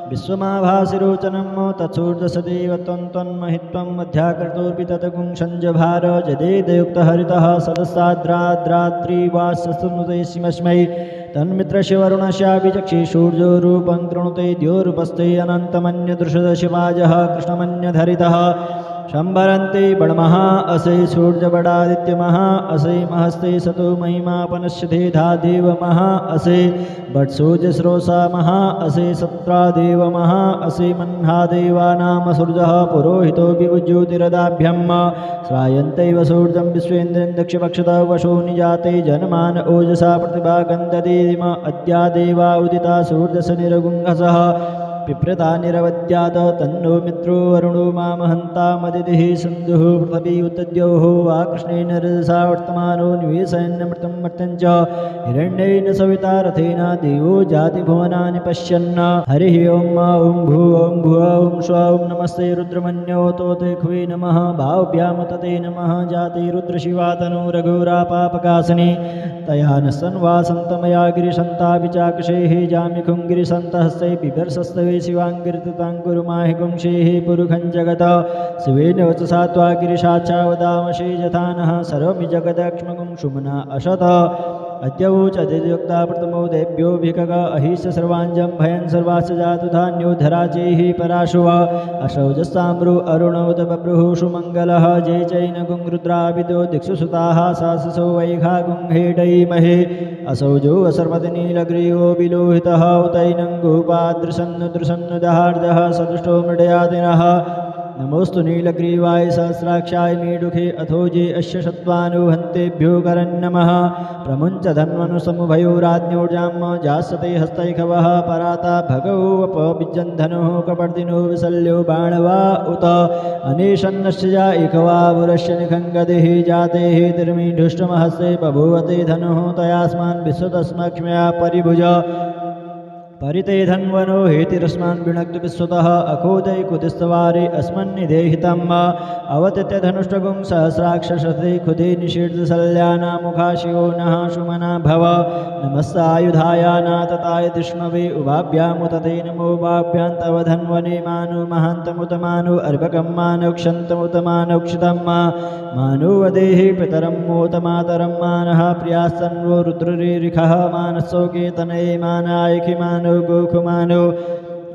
विश्वमाभासिरोचनं तत्सूर्यसदेव त्वन्महित्वं मध्याकृतोऽपि ततगुं सञ्जभार जदेदयुक्तहरितः सदस्ताद्राद्रात्रिवासस्तुनुते सिमस्मै तन्मित्रस्य वरुणस्याभिचक्षि सूर्यो रूपं कृणुते द्योरूपस्ते अनन्तमन्यदृशदशिवाजः कृष्णमन्यधरितः शम्भरन्ते बडमहा असै सूर्यबडादित्यमहा असै महस्ते सतो महिमापनस्य धेधा देवमहा असै बट्सूर्यस्रोसा महा असै सत्रादेवमहा असै मह्ना देवानाम सूर्यः पुरोहितो विभुज्योतिरदाभ्यं श्रायन्तैव सूर्यं विश्वेन्द्रं दक्षपक्षतः वशो निजाते जनमान ओजसा प्रतिभा गन्धदेम अद्या देवा उदिता सूर्यस्य निरगुङ्घसः पिप्रता निरवद्यात तन्नो मित्रो वरुणो मामहन्तामदितिः सिन्धुः पृथिवी उत्तद्योः वा कृष्णेन रजसा वर्तमानो निवेशयन्नमृतं मर्त्यं च हिरण्येन सविता रथेन देवो जातिभुवनानि पश्यन् हरिः ॐ ॐ भुव ॐ स्व ॐ नमस्ते रुद्रमन्यो तोते ख्वे नमः भाव्याम तते नमः जाति रुद्रशिवा तनु रघुरापापकासिनी तया न सन्वासन्तमया गिरिशन्ताभिचाकषेः जामिखुं गिरिसन्तहस्ते बिभर्षस्तवे शिवाङ्गिरिताङ्कुरुमाहिगुंशेः पुरुखं जगत शिवेन वचसा त्वा गिरिशाचा वदामशे यथा नः सर्वमि जगदक्ष्मगुं सुमना अशत अद्यवोचदियुक्ता प्रथमो देभ्यो भिकग अहिष सर्वाञ्जं भयन् सर्वाश्च जातु धान्योद्धराचैः पराशुव अशौजस्ताम्रो अरुणोत बभ्रुः सुमङ्गलः जय चैनगुं रुद्राविदो दिक्षु सुताः साससो वैघा गुंहेडैमहे असौजो सर्वतिनीलग्रीवो विलोहितः उतैनं गोपादृशन्नुदृशन्नुदहार्दः सदुष्टो मृडयादिनः नमोस्तु नीलग्रीवाय सहस्राक्षाय मीडुखे अथोजे अश्य शत्वानुहन्तेभ्यो करन्नमः प्रमुञ्च धन्वनुसमुभयोराज्ञोर्जां जासते हस्तैखवः पराता भगवोपविजन्धनुः कपर्दिनो विशल्यो बाणवा उत अनेशन्नश्च इकवावुरस्य निखङ्गदिः जातेः तिर्मीढुष्टमहस्ते बभूवते धनुः तयास्मान् विश्वतस्मक्ष्म्या परिभुज परिते धन्वनो हेतिरस्मान् विनक्तु विश्वतः अकोदय कुदिस्तवारे अस्मन्निदेहितम् अवतित्य धनुष्टगुं सहस्राक्षसते खुदे निषीर्धसल्यानामुखा शिवो नः सुमना भव नमस्तायुधाय नातताय विष्णवे उभाभ्यामुतते नमो उभाभ्यां तव धन्वने मानो महान्तमुत मानो अर्भकं मानो क्षन्तमुत मानो क्षितं मानो वदेहि पितरं मोत मातरं मानः प्रियास्तन्वो रुद्ररीरिखः मानसोके तनये मानायखि मानो गोखुमानो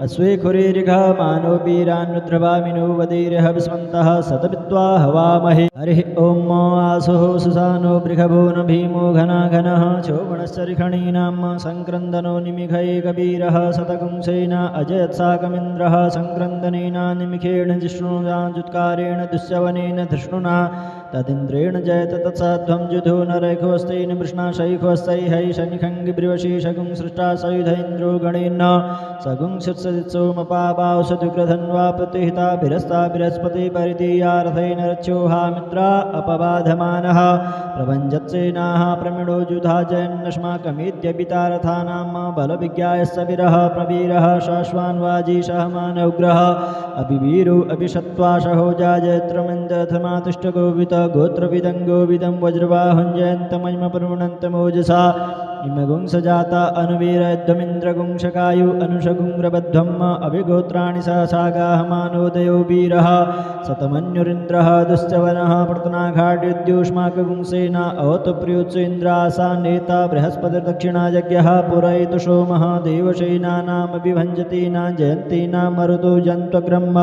अश्वेखुरीरिघ मानो वीरान्रुद्रभामिनो वदीर्यः विस्मन्तः सतपित्वा हवामहे हरिः ॐ आसुः सुसानो बृहभो न भीमो घनाघनः चोमणश्चरिखणीनां सङ्क्रन्दनो निमिखैकवीरः शतकुंसेन अजयत्साकमिन्द्रः सङ्क्रन्दनेन निमिखेण जिष्णुजाजुत्कारेण दुःस्यवनेन धृष्णुना तदिन्द्रेण जयत तत्साध्वं जुधो नरैखोस्तेन वृष्णाशैखोस्तैः शनिखङ्गिब्रिवशीषगुं सृष्टा सयुध इन्द्रो गणेन सगुं सुत्सदित्सोमपापावसदुग्रधन्वा प्रतिहिता बृहस्पति परिदीयारथेन रक्षोहा मित्रा अपबाधमानः प्रभञ्जत्सेनाः प्रमिडो जुधा जयन्नस्माकमेत्यपितारथानां बलविज्ञायस्य विरः प्रवीरः शाश्वान् वाजीशः मानौग्रः अभिवीरो अभिषत्वाशहो जाजयत्रमिन्द्रथमातिष्ठगोवित गोत्रविदं गोविदं वज्रवाहुञ्जयन्तमयमपरुणन्तमोजसा इमगुं सजाता अनुवीरध्वमिन्द्रगुंशकायु अनुषगुंरबध्वम् अभिगोत्राणि सहसागाः मानोदयो वीरः शतमन्युरिन्द्रः दुश्चवनः प्रतनाघाट्युद्योष्माकगुंसेना अवतप्रियोत्सेन्द्रासा नेता बृहस्पतिर्दक्षिणायज्ञः पुरयितु सोमः देवसेनानामभिभञ्जतीनां जयन्तीनां मरुतो जन्त्वग्रह्म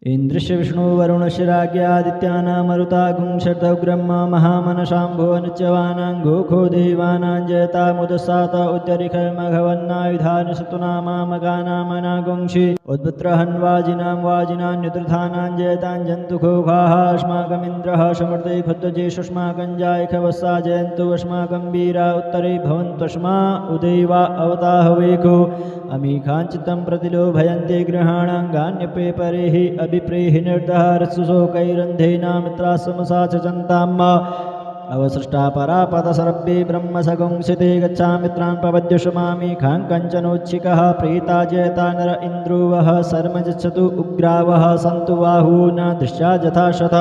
इन्द्रस्य विष्णुवरुणस्य राज्ञादित्यानां मरुतागुं शतौग्रह्म महामनसाम्भुवनित्यवानां गोखो देवानां जयतामुदसात उच्चरिखमघवन्नायुधानि सतुनामामगानामनागुंषि उद्वत्रहन्वाजिनां वाजिनान्युत्रधानां जयतां जन्तुखोखाः अस्माकमिन्द्रः समृद्धे खुद्दजेषुष्माकं जायखवस्सा जयन्तु अस्माकं वीरा उत्तरे भवन्त्वस्मा उदैवा अवताहवेको अमीखाञ्चितं प्रतिलोभयन्ते गृहाणाङ्गान्यपे परेः अभिप्रेहि निर्दहरस्सुशोकैरन्धेना मित्रासमसा च चन्ताम् अवसृष्टा परापदसर्वे ब्रह्मसगुंसिते गच्छामित्रान् पवद्युषमामि खां कञ्चनोच्छिकः प्रीता जयता नर इन्द्रो वः शर्मजच्छतु उग्रावः सन्तु बाहू न दृश्या यथाशत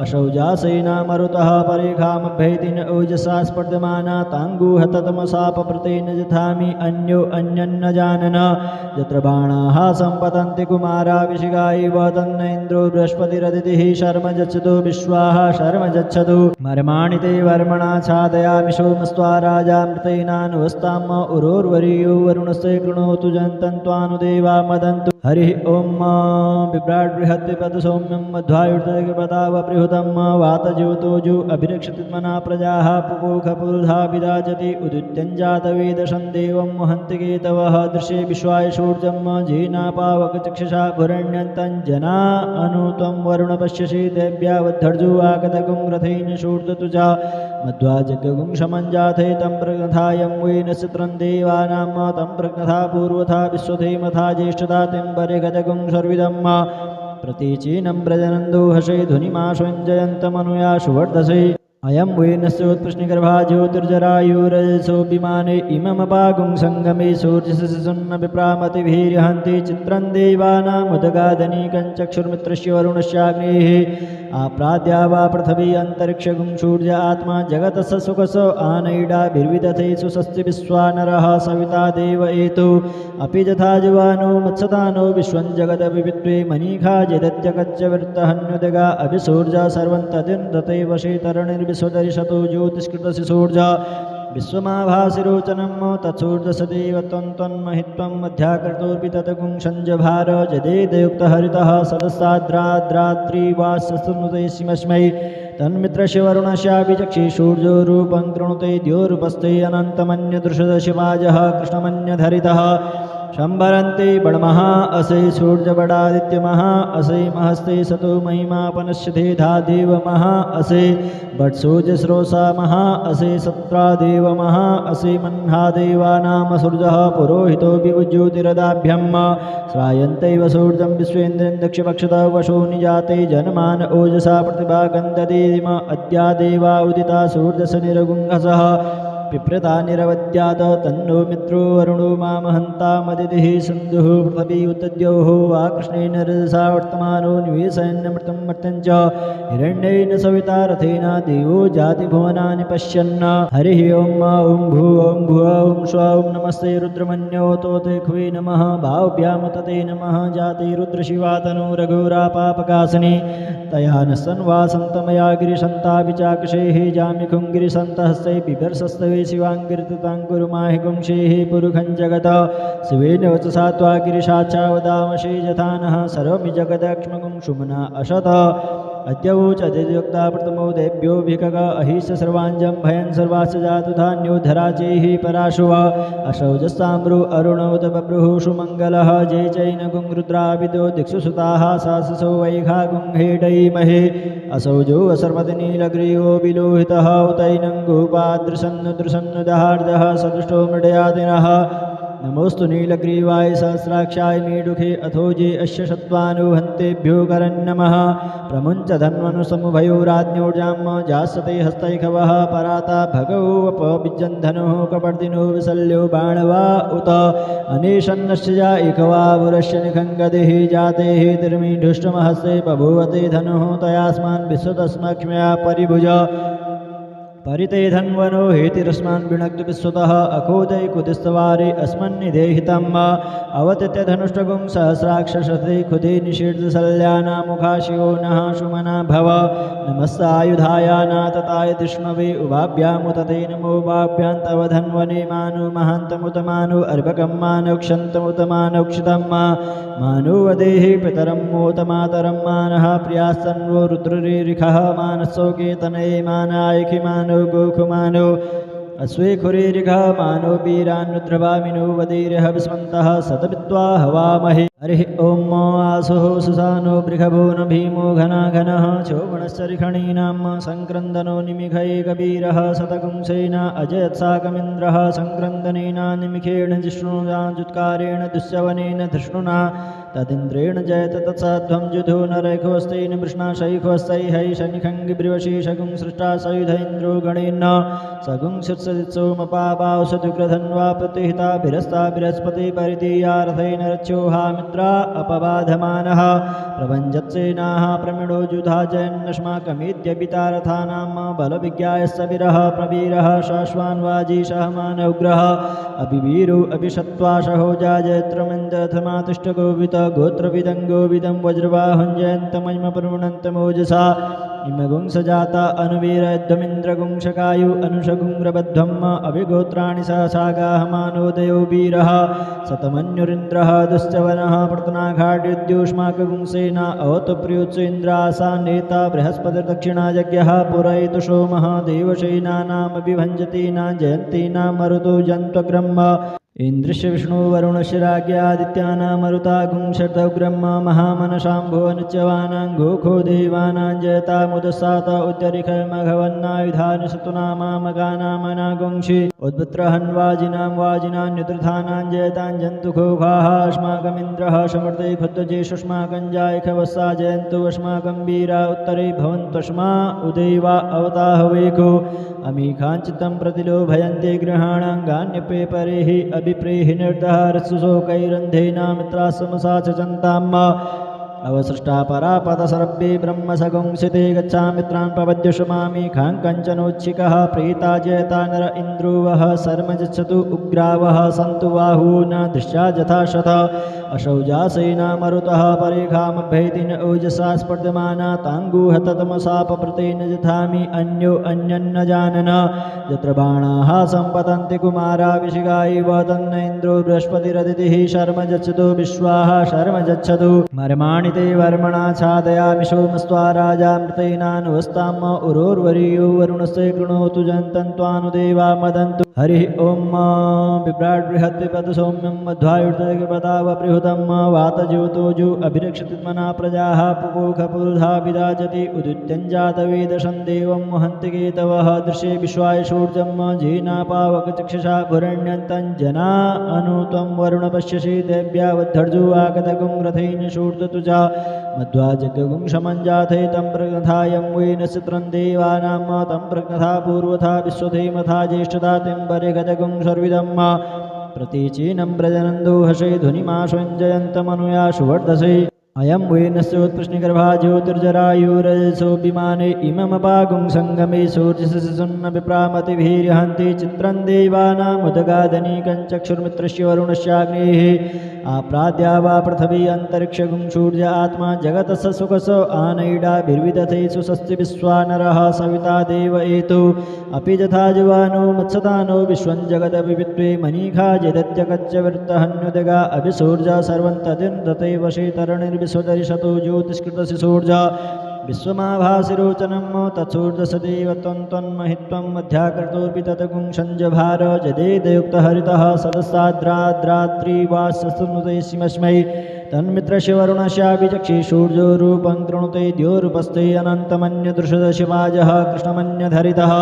अशौजासेना मरुतः परेखामभ्यैति न ओजसा स्पर्धमाना ताङ्गूह ततमसापप्रतेन जथामि अन्यो अन्यन्न जानन यत्र बाणाः सम्पतन्ति कुमारा विशिखा इव तन्न इन्द्रो बृहस्पतिरदितिः शर्म गच्छतु विश्वाः शर्म गच्छतु मर्माणि ते वर्मणा छादयामि सोमस्त्वा राजामृतेनानुवस्ताम् उरोर्वरीयो वरुणस्य कृणोतु जन्तन्त्वानुदेवा मदन्तु हरिः ॐ बिभ्राड्बृहद्विपद सौम्यं मध्वायुर्तपदावबृहतं वातज्योतोजो अभिरक्षतिमना प्रजाः पुपोखपुरुधा विराजति उदित्यञ्जातवेदशं देवं वहन्ति केतवः दृश्ये विश्वाय शूर्जं जीनापावकचक्षुषा भुरण्यन्तं जना अनुत्वं वरुण पश्यसि देव्यावद्धर्जो आगतगुं रथेन शूर्दतु च मध्वाजगुं शमञ्जाथे तं प्रघ्नथायं वेन चित्रं देवानां तं प्रघ्नथा पूर्वथा विश्वधेमथा ज्येष्ठता तिम्बरे गजगुं सर्विदम् प्रतीचीनं व्रजनन्दो हसे ध्वनिमाशुञ्जयन्तमनुया सुवर्धसे अयं वेनस्योत्कृष्णगर्भा ज्योतिर्जरायुरजसोऽभिमाने इममपागुं सङ्गमे सूर्यसुन्न विप्रामतिभिर्हन्ति चित्रं देवानामुदगादनीकं चक्षुर्मित्रस्य वरुणस्याग्नेः आप्राद्या वा पृथिवी अन्तरिक्षगुं सूर्य आत्मा जगतः सुखस आनैडाभिर्विदधे सुषस्ति विश्वानरः सविता देव एतु अपि यथा जुवानो मत्सदानो विश्वं जगदभिविद्वे मनीखा जदत्यकच्चवृत्तहन्युदगा अभिसूर्जा सर्वं तदिन्दते वशे तरणिर्विश्वदरिशतो ज्योतिष्कृतस्य सूर्जा विश्वमाभासिरोचनं तत्सूर्धसदेव त्वन्महित्वं मध्याकृतोऽपि तत्कुंशञ्जभार जदेदयुक्तहरितः सदस्ताद्राद्रात्रिवासस्तनुते शिमस्मै तन्मित्रस्य वरुणस्यापि चक्षिषूर्जो रूपं कृणुते द्योरूपस्ते अनन्तमन्यदृशदशिवाजः कृष्णमन्यधरितः शम्भरन्ते बडमहा असै सूर्यबडादित्यमहा असै महस्ते सतो महिमापनश्यते धादेव महा असै बट्सूर्यस्रोसा महा असै सत्रादेव महा असै मह्नादेवानामसूर्यः पुरोहितो विभुज्योतिरदाभ्यं श्रायन्तैव सूर्यं विश्वेन्द्रं दक्षपक्षतः वशो निजाते जनमान ओजसा प्रतिभा गन्धदेम अद्यादेवा उदिता सूर्यस्य निरगुङ्घसः पिप्रता निरवद्यात तन्नो मित्रो वरुणो मामहन्तामदितिः सिन्धुः पृथिवी उत्तद्योः वा कृष्णेन रजसा वर्तमानो निवेशयन्नमृतं मर्त्यञ्च हिरण्येन सविता रथेन देवो जातिभुवनानि पश्यन् हरिः ॐ ॐ भुव ॐ स्व ॐ नमस्ते रुद्रमन्यो तोते खुवे नमः भाव्याम तते नमः जाते रुद्रशिवातनु रघुरापापकासिनी तया न सन्वासन्तमया गिरिशन्तापि चाकशेः जामिखुं गिरिसन्तहस्ते बिभर्सस्तवे शिवाङ्गिरिताङ्कुरुमाहिगुंशेः पुरुखं जगत शिवेन वचसा त्वा गिरिशाचावदामशे यथा नः सर्वमि जगदक्ष्मगुं सुमना अशत अद्यवोचदिद्युक्ता प्रथमो देभ्योऽभिकग अहिष सर्वाञ्जं भयन् सर्वाश्च जातु धान्योद्धराचैः पराशुव अशौजस्ताम्रो अरुणोत बभ्रुः सुमङ्गलः जय चैनगुं रुद्राविदो दिक्षु सुताः साससो वैघा गुंहेडैमहे असौजो सर्वतिनीलग्रीवो विलोहितः उतैनं गोपादृशन्नुदृशन्नुदहार्दः सदुष्टो मृडयादिनः नमोस्तु नीलग्रीवाय सहस्राक्षाय मीडुखे अथोजे अश्य शत्वानुहन्तेभ्यो करन्नमः प्रमुञ्च धन्वनुसमुभयोराज्ञोर्जां जासते हस्तैखवः पराता भगवोपविजन्धनुः कपर्दिनो विशल्यो बाणवा उत अनेशन्नस्य जा एकवावुरस्य निखङ्गदिः जातेः तिर्मीढुष्टमहस्ते बभूवते धनुः तयास्मान् विश्वतस्मक्ष्म्या परिभुज परिते धन्वनो हेतिरस्मान् विनक्तु विश्वतः अकोदैकुदिस्तवारे अस्मन्निदेहितम् अवतित्य धनुष्टगुं सहस्राक्षसते खुदे निषीर्धशल्यानामुखा शिवो नः सुमना भव नमस्तायुधाय नातताय विष्णवे उभाभ्यामुतते नमो वाभ्यां तव धन्वने मानो महान्तमुतमानो अर्भकं मानोक्षन्तमुतमानोक्षितं मानो वदेः पितरं मोतमातरं मानः प्रियास्तन्वो रुद्ररीरिखः मानसोकेतनये मानायखि मानो गोखुमानो अश्वेखुरीरिघा मानो वीरान्नुद्रवामिनो वदीरः विस्मन्तः सतवित्वा हवामहे हरिः ॐ आसुः सुसानो बृहभो न भीमो घनाघनः चोमणश्चरिखणीनां सङ्क्रन्दनो निमिखैकवीरः शतकुंसेन अजयत्साकमिन्द्रः सङ्क्रन्दनेन निमिखेण जिष्णुजाजुत्कारेण दुश्यवनेन धृष्णुना तदिन्द्रेण जयत तत्साध्वं जुधो नरैखोस्तेन वृष्णाशैखोस्तैः शनिखङ्गिब्रिवशीषगुं सृष्टा सयुध इन्द्रो गणेन सगुं शित्सदित्सोमपापावसदुग्रधन्वा प्रतिहिताभिरस्ता बृहस्पति परितीयारथेन रच्योहा मित्रा अपबाधमानः प्रभञ्जत्सेनाः प्रमिडो जुधा जयन्नस्माकमेत्यपितारथानां बलविज्ञायस्तविरः प्रवीरः शाश्वान्वाजीशः मानौग्रः अभिवीरो अभिषत्वाशहो जाजयत्रमञ्जथमातिष्ठगोवित गोत्रविदं गोविदं वज्रवाहं जयन्तमहिमपरुणन्तमोजसा इमगुं सजाता अनुवीरध्वमिन्द्रगुंशकायु अनुषगुंरबध्वम् अभिगोत्राणि सहसागाः मानोदयो वीरः शतमन्युरिन्द्रः दुश्चवनः प्रतनाघाट्युद्योष्माकगुंसेना अवतु प्रियोत्सुन्द्रासा नेता बृहस्पतिर्दक्षिणायज्ञः पुरयितु सोमः देवसेनानामभिभञ्जतीनां जयन्तीनां मरुतो जन्त्वग्रह्म इन्द्रस्य विष्णुवरुणस्य राज्ञादित्यानां मरुतागुं शतग्रह्म महामनशाम्भुवनुच्यवानां गोखो देवानां जयतामुदस्सात उद्यरिखमघवन्नायुधानि शतुनामामगानामनागुंषि उद्वत्रहन्वाजिनां वाजिनान्युद्रधानां जयतां जन्तुखोभाः अस्माकमिन्द्रः समृते खुद्वजेष्युष्माकं जायखवस्सा जयन्तु अस्माकं वीरा उत्तरे भवन्त्वस्मा उदैवा अवताहवेको अमीखाञ्चित्तं प्रतिलोभयन्ते गृहाणाङ्गान्यपे परेहि अभिप्रेहि निर्दहरसुशोकैरन्धेना मित्रासमसा च चन्ताम् अवसृष्टा परापदसर्वे ब्रह्मसगुंसिते गच्छामित्रान् पवद्युषमामि खाङ्कञ्चनोच्छिकः प्रीता जयता नर इन्द्रो वः शर्म गच्छतु उग्रावः सन्तु बाहूना दृश्या यथा शत अशौजासेना मरुतः परेखामभ्येतिन ओजसा स्पर्धमाना ताङ्गुहततमसापप्रतेन जथामि अन्यो अन्यन्न जानन यत्र बाणाः सम्पतन्ति कुमारा विशिखा इव तन्न इन्द्रो बृहस्पतिरदितिः शर्म गच्छतु विश्वाः शर्म गच्छतु मर्माणि ते वर्मणा छादयामि सोमस्त्वा राजा मृतेनानुवस्ताम उरोर्वरीयो वरुणस्य कृणोतु जन्तन्त्वानुदेवा मदन्तु हरिः ॐ बिभ्राट् बृहद्विपद सौम्यं मध्वायुर्तपदावपृहुतं वातज्योतोजो अभिरक्षतिमना प्रजाः पुपोखपुरुधा विराजति उदित्यञ्जातवेदशं देवं वहन्ति केतवः दृश्ये विश्वाय शूर्जं जीनापावकचक्षुषा भुरण्यन्तं अनुत्वं वरुण पश्यसि देव्यावद्धर्जो आगतगुं रथेन शूर्दतु च मध्वाजगुं शमञ्जाथे तं प्रगथायं वेन चित्रं देवानां तं प्रगथा पूर्वथा विश्वधेमथा ज्येष्ठता तिम्बरे गजगुं सर्विदं प्रतीचीनं व्रजनन्दो हसे ध्वनिमाश्वञ्जयन्तमनुया सुवर्धसे अयं वेनस्योत्कृष्णिगर्भा ज्योतिर्जरायुरजसो विमाने इममपागुं सङ्गमे सूर्यसुन्न विप्रामतिभिर्हन्ति चित्रं देवानामुदगादनीकं चक्षुर्मित्रस्य वरुणस्याग्नेः आप्राद्या वा पृथिवी अन्तरिक्षगुं सूर्य आत्मा जगतस्य सुखसो आनैडाभिर्विदधे सुषस्ति विश्वानरः सविता देव एतु अपि यथा जुवानो मत्सतानो विश्वं जगदभिविद्वे मनीखा जदत्यगच्चवृत्तहन्युदगा अभिसूर्जा सर्वं तदिन्दते वशे तरणिर्विश्वदरिशतो ज्योतिष्कृतस्य सूर्जा विश्वमाभासिरोचनं तत्सूर्यसदेव त्वन्महित्वं मध्याकृतोऽपि ततगुं सञ्जभार जदेदयुक्तहरितः सदस्साद्राद्रात्रिवासस्तुनुतेऽस्मै तन्मित्रस्य वरुणस्याभिचक्षि सूर्यो रूपं कृणुते द्योरूपस्ते अनन्तमन्यदृशदशिवाजः कृष्णमन्यधरितः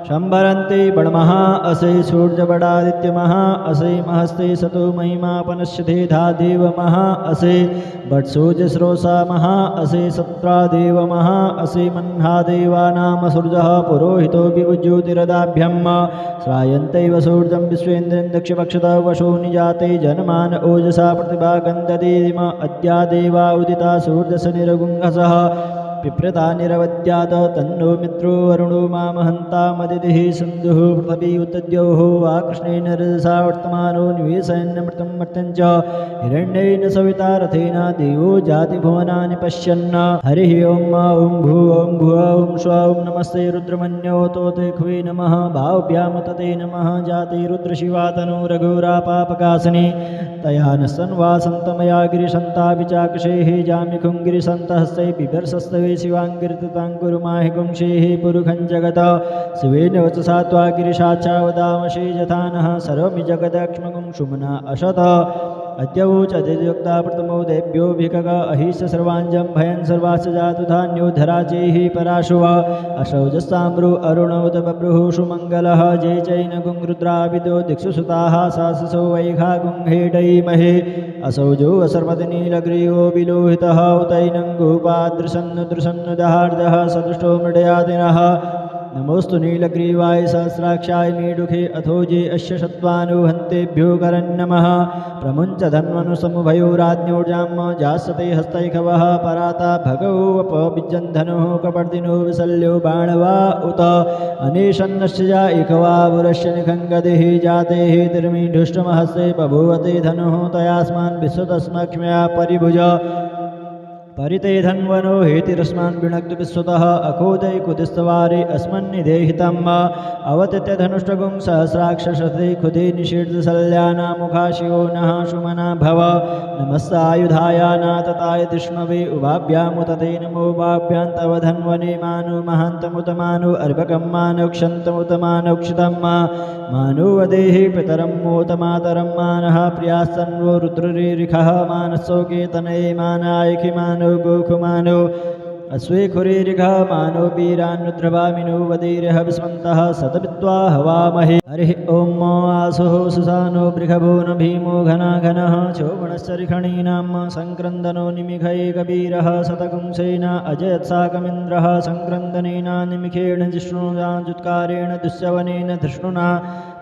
शम्बरन्ते बडमहा असै सूर्यबडादित्यमहा असै महस्ते सतो महिमापनश्यते धादेव महा असै बट्सूर्यस्रोसा महा असै सत्रादेव महा असै मह्नादेवानाम सूर्यः पुरोहितो विभुज्योतिरदाभ्यं श्रायन्तैव सूर्यं विश्वेन्द्रं दक्षपक्षतः वशो निजाते जनमान ओजसा प्रतिभा गन्धदेम अद्या देवा उदिता सूर्यस्य निरगुङ्घसः पिप्रता निरवद्यात तन्नो मित्रो वरुणो मामहन्तामदितिः सिन्धुः पृथिवी उतद्योः वा कृष्णेन रजसा वर्तमानो निवेशयन्नमृतं मर्तं च हिरण्येन सविता रथेन देवो जातिभुवनानि पश्यन् हरिः ॐ ॐ भुव ॐ स्व ॐ नमस्ते रुद्रमन्यो तोते खुवे नमः भाव्याम तते नमः जाते रुद्रशिवातनो रघुरापापकासने तया न सन्वासन्तमया गिरिशन्ताभिचाक्षेः जामिखुं गिरिशन्तहस्ते बिभर्षस्तवे शिवाङ्गिरताङ्कुरुमाहिगुं शेः पुरुखं जगत शिवेन वचसा त्वा गिरिशाचा वदामशे यथा नः सर्वमि जगदक्ष्मगुं सुमना अशत अद्यवोचदिद्युक्ता प्रथमो देभ्योऽभिकग अहिष सर्वाञ्जं भयं सर्वास्य जातु धान्योद्धराचैः पराशुव अशौजस्ताम्रो अरुणोद बभ्रुः सुमङ्गलः जय चैनगुं रुद्राविदो दिक्षु सुताः साससो वैघागुं हेडैमहे असौजो सर्वतिनीलग्रीवो विलोहितः उतैनं गोपादृशन्नुदहार्दः सदुष्टो मृडयादिनः नमोस्तु नीलग्रीवाय सहस्राक्षाय मीडुखे अथोजे अश्य शत्वानुहन्तेभ्यो करन्नमः प्रमुञ्च धन्वनुसमुभयो राज्ञोर्जां जासते हस्तैखवः पराता भगवोपविजन्धनुः कपर्दिनो विशल्यो बाणवा उत अनेशन्नस्य एकवावुरस्य निखङ्गदेः जातेः तिर्मीढुष्टमहस्ते बभूवते धनुः तयास्मान् विश्वतस्मक्ष्म्या परिभुज परिते धन्वनो हेतिरस्मान् विणक्तु विश्वतः अकोदैकुदिस्तवारे अस्मन्निदेहितम् अवतित्य धनुष्टगुं सहस्राक्षसते खुदे निषीर्धशल्यानामुखा शिवो नः सुमना भव नमस्तायुधाय नातताय विष्णवे उभाभ्यामुतते नमो उभाभ्यां तव धन्वने मानो महान्तमुतमानो अर्भकं मानोक्षन्तमुतमानोक्षितं मानो वदेहि पितरं मोतमातरं मानः प्रियास्तन्वो रुद्ररीरिखः मानसोकेतनये मानायखि मानो गोखुमानो अश्वेखुरीरिघा मानो वीरान्नुद्रवामिनो वदीर्यः विस्मन्तः सतवित्वा हवामहे हरिः ॐ आसुः सुसानो बृहभो न भीमो घनाघनः चोबणश्चरिखणीनां सङ्क्रन्दनो निमिखैकवीरः शतकुंसेना अजयत्साकमिन्द्रः सङ्क्रन्दनेन निमिखेण जिष्णुना जुत्कारेण दुःशवनेन धृष्णुना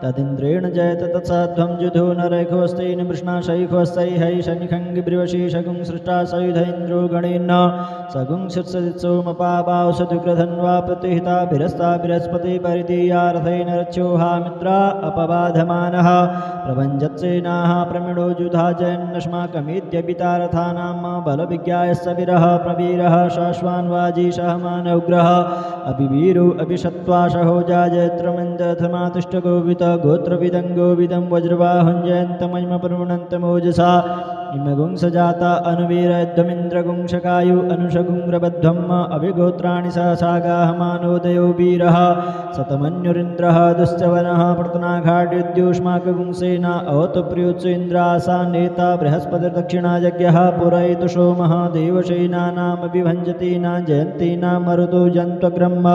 तदिन्द्रेण जयत तत्साध्वं जुधो नरैखवस्तेन मृष्णाशैखवस्तै है शनिखङ्गिब्रिवशीषगुं सृष्टा सयुध इन्द्रो गणेन सगुं शीर्षदित्सोमपावावसदुग्रधन्वा प्रतिहिताभिरस्ता बृहस्पति परिदीयारथेन रक्षोहा मित्रा अपबाधमानः प्रभञ्जत्सेनाः प्रमिडो जुधा जयन्नस्माकमित्यपितारथानां बलविज्ञायस्तविरः प्रवीरः शाश्वान्वाजीशः मानौग्रः अभिवीरो अभिषत्वाशहो जाजयत्रमञ्जथमातुष्टगोवित गोत्रविदं गोविदं वज्रवाहं जयन्तमहिमपरुणन्तमोजसा इमगुंसजाता अनुवीरध्वमिन्द्रगुंशकायु अनुषगुंरबध्वम् अभिगोत्राणि सहसागाः मानोदयो वीरः शतमन्युरिन्द्रः दुश्चवनः प्रतनाघाट्युद्योष्माकगुंसेना अवतु प्रियुत्सु इन्द्रासा नेता बृहस्पतिर्दक्षिणायज्ञः पुरयितु सोमः देवसेनानामभिभञ्जतीनां जयन्तीनां मरुतो जन्त्वग्रह्म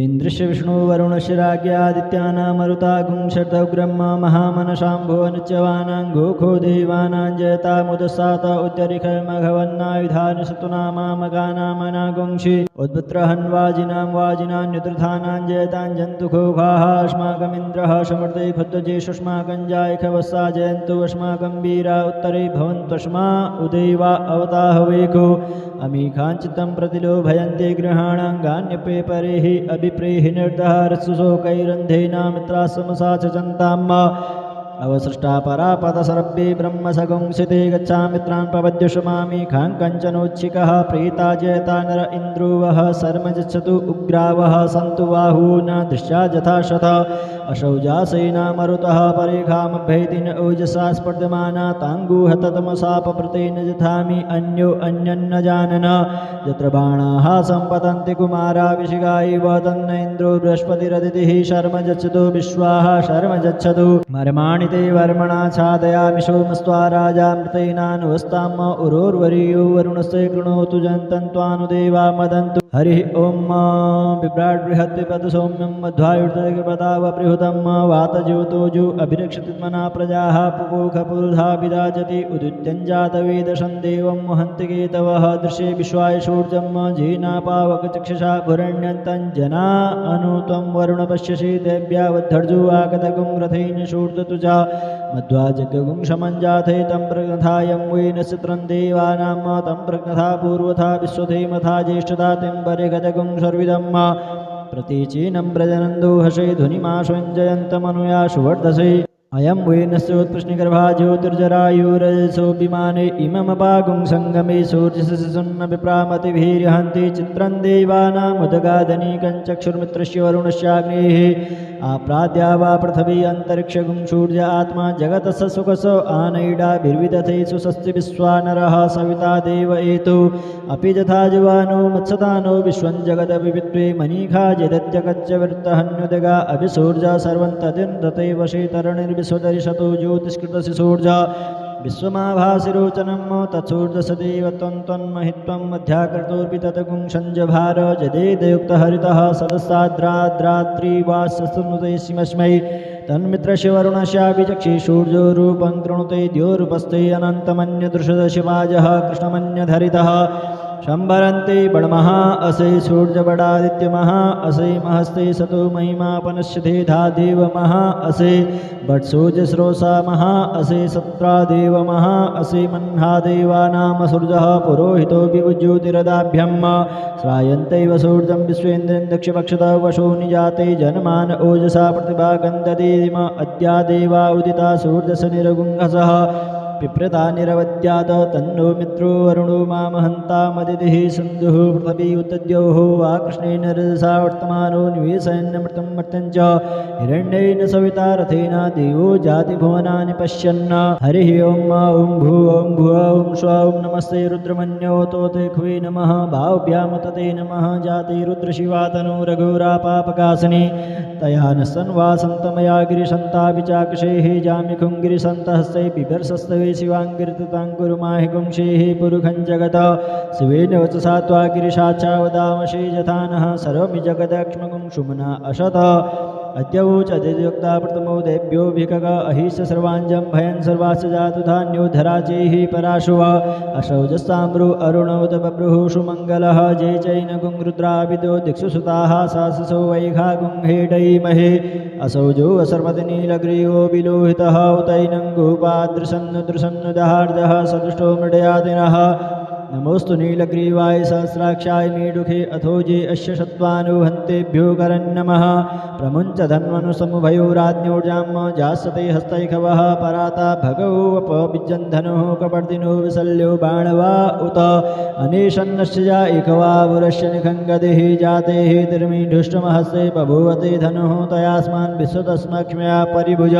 इन्द्रस्य विष्णुवरुणस्य राज्ञादित्यानां मरुतागुं शतग्रह्म महामनशाम्भुवनुच्यवानां गोखो देवानां जयतामुदस्सात उद्यरिखमघवन्नायुधानि सतुनामामगानामनागुंषि उद्भुत्रहन्वाजिनां वाजिनान्युद्रधानां जयतां जन्तुखोभाः अस्माकमिन्द्रः समृद्धे खुद्वजेष्युष्माकं जायखवस्सा जयन्तु अस्माकं वीरा उत्तरे भवन्तस्मा उदैवा अवताहवेको अमीखाञ्चित्तं प्रतिलोभयन्ते गृहाणाङ्गान्यपे परेहि अभिप्रेहि निर्दहरसुशोकैरन्धेना मित्रासमसा च चन्ताम् अवसृष्टा परापदसरभ्ये ब्रह्मसगुंसिते गच्छामित्रान् पवद्युषमामि खाङ्कञ्चनोच्छिकः प्रीता जयता नर इन्द्रो वः शर्म गच्छतु उग्रावः सन्तु बाहून् दृश्या यथाशत अशौजासेना मरुतः परेखामभ्यैतिन ओजसा स्पर्धमाना ताङ्गूहततमसापप्रतेन जथामि अन्यो अन्यन्न जानन यत्र बाणाः सम्पतन्ति कुमारा विशिखा इव तन्न इन्द्रो बृहस्पतिरदितिः शर्म गच्छतु विश्वाः शर्म गच्छतु मर्माणि ते वर्मणा छादयामि सोमस्त्वा राजामृतेनानुवस्ताम् उरोर्वरीयो वरुणस्य कृणोतु जन्तन्त्वानुदेवा मदन्तु हरिः ॐ बिभ्राट् बृहद्विपद सौम्यं मध्वायुर्तपदावपृहुतं वातज्योतोजो अभिरक्षतिमना प्रजाः पुपोखपुरुधा विराजति उदित्यञ्जातवेदशं देवं वहन्ति केतवः दृश्ये विश्वाय शूर्जं जीनापावकचक्षुषा भुरण्यन्तं जना अनुत्वं वरुण पश्यसि देव्यावद्धर्जो आगतगुं रथेन शूर्दतुजा मध्वाजगुं शमञ्जाथे तं प्रग्नथायं वेन चित्रं देवानां तं प्रग्नथा पूर्वथा विश्वधेमथा ज्येष्ठता तिम्बरे गजगुं सर्विदं प्रतीचीनं व्रजनन्दो हसे ध्वनिमाश्वञ्जयन्तमनुया सुवर्धसे अयं वेनस्योत्पृश्निगर्भा ज्योतिर्जरायुरजसो विमाने इममपागुं सङ्गमे सूर्यसुन्न विप्रामतिभिर्हन्ति चित्रं देवानामुदगादनीकं चक्षुर्मित्रस्य वरुणस्याग्नेः आप्राद्या वा पृथिवी अन्तरिक्षगुं सूर्य आत्मा जगतः सुखस आनैडाभिर्विदधे सुषस्ति विश्वानरः सविता देव एतु अपि यथा जुवानो मत्सदानो विश्वं जगदभिविद्वे मनीखा जदत्यकच्चवृत्तहन्युदगा अभिसूर्जा सर्वं तदिन्दते वशे तरणिर्विश्वदरिशतो ज्योतिष्कृतस्य सूर्जा विश्वमाभासिरोचनं तत्सूर्यसदेव त्वन्महित्वं मध्याकृतोऽपि ततगुं सञ्जभार जदेदयुक्तहरितः सदस्साद्राद्रात्रिवासस्तुनुते तन्मित्रस्य वरुणस्याभिचक्षि सूर्यो रूपं कृणुते द्योरूपस्ते अनन्तमन्यदृशदशिवाजः कृष्णमन्यधरितः शम्बरन्ते बडमहा असै सूर्यबडादित्यमहा असै महस्ते सतो महिमापनश्यते धादेव महा असै बट्सूर्यस्रोसा महा असै सत्रादेव महा असै मह्नादेवानां सूर्यः पुरोहितो विभुज्योतिरदाभ्यं श्रायन्तैव सूर्यं विश्वेन्द्रं दक्षपक्षतः वशो निजाते जनमान ओजसा प्रतिभा गन्धदेम अद्या देवा उदिता सूर्यस्य निरगुङ्घसः पिप्रता निरवद्यात तन्नो मित्रो वरुणो मामहन्तामदितिः सिन्धुः पृथिवी उत्तद्योः वा कृष्णेन रजसा वर्तमानो निवेशयन्नमृतं मर्तं च हिरण्येन सविता रथेन देवो जातिभुवनानि पश्यन् हरिः ॐ ॐ भुव ॐ स्व ॐ नमस्ते रुद्रमन्यो तोते खुवे नमः भाव्यामुतते नमः जाति रुद्रशिवातनो रघुरापापकासने तया न सन्वासन्तमया गिरिशन्ताभिचाक्षेः जामिखुङ्गिरिसन्तहस्ते बिभर्सस्तवे शिवाङ्गिरितताङ्कुरुमाहिगुंशेः पुरुखं जगत शिवेन वचसा त्वा गिरिशाचा वदामशे यथा नः सर्वमि जगदक्ष्मगुं सुमना अशत अद्यवोचदिद्युक्ता प्रथमो देभ्यो भिकग अहिष सर्वाञ्जं भयन् सर्वास्य जातु धान्योद्धराचैः पराशुव अशौजस्ताम्रु अरुणौत बभ्रुः सुमङ्गलः जय चैनगुं रुद्राविदो दिक्षु सुताः साससो वैघा गुंहेडैमहे असौजो असर्वतनीलग्रीवो विलोहितः उतैनं गोपादृशन्नुदृशन्नुदहार्दः सदुष्टो मृडयादिनः नमोस्तु नीलग्रीवाय सहस्राक्षाय मीडुखे अथोजे अस्य शत्वानुहन्तेभ्यो करन्नमः प्रमुञ्च धन्वनुसमुभयो राज्ञोर्जाम जासते हस्तैखवः पराता भगवोपविजन्धनुः कपर्दिनो विशल्यो बाणवा उत अनेशन्नस्य जा एकवावुरस्य निखङ्गदेः जातेः तिर्मीढुष्टमहस्ते बभूवते धनुः तयास्मान् विश्वतस्मक्ष्म्या परिभुज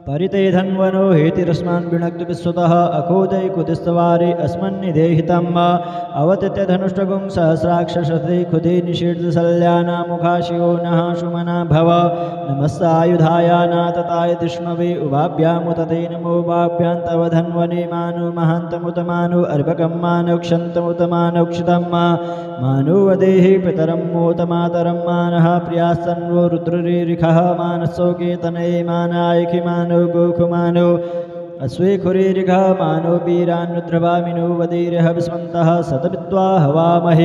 परिते धन्वनो हेतिरस्मान् विनक्तु विश्वतः अकोदय कुतिस्तवारे अस्मन्निदेहितम् अवतित्य धनुष्टगुं सहस्राक्षसते खुदे निषीर्धशल्यानामुखा शिवो नः सुमना भव नमस्तायुधाय नातताय तिष्मवे उभाभ्यामुतते नमो उभाभ्यां तव धन्वने मानो महान्तमुत मानो अर्भकं मानो क्षन्तमुत मानो क्षितं मानो वदेहि पितरं मोत मातरं मानः प्रियास्तन्वो रुद्ररीरिखः मानसोकेतनये मानायखि मानो गोखुमानो अश्वेखुरीरिघ मानो वीरान्नुद्रवामिनो वदीर्यः विस्मन्तः सतविद्वा हवामहे।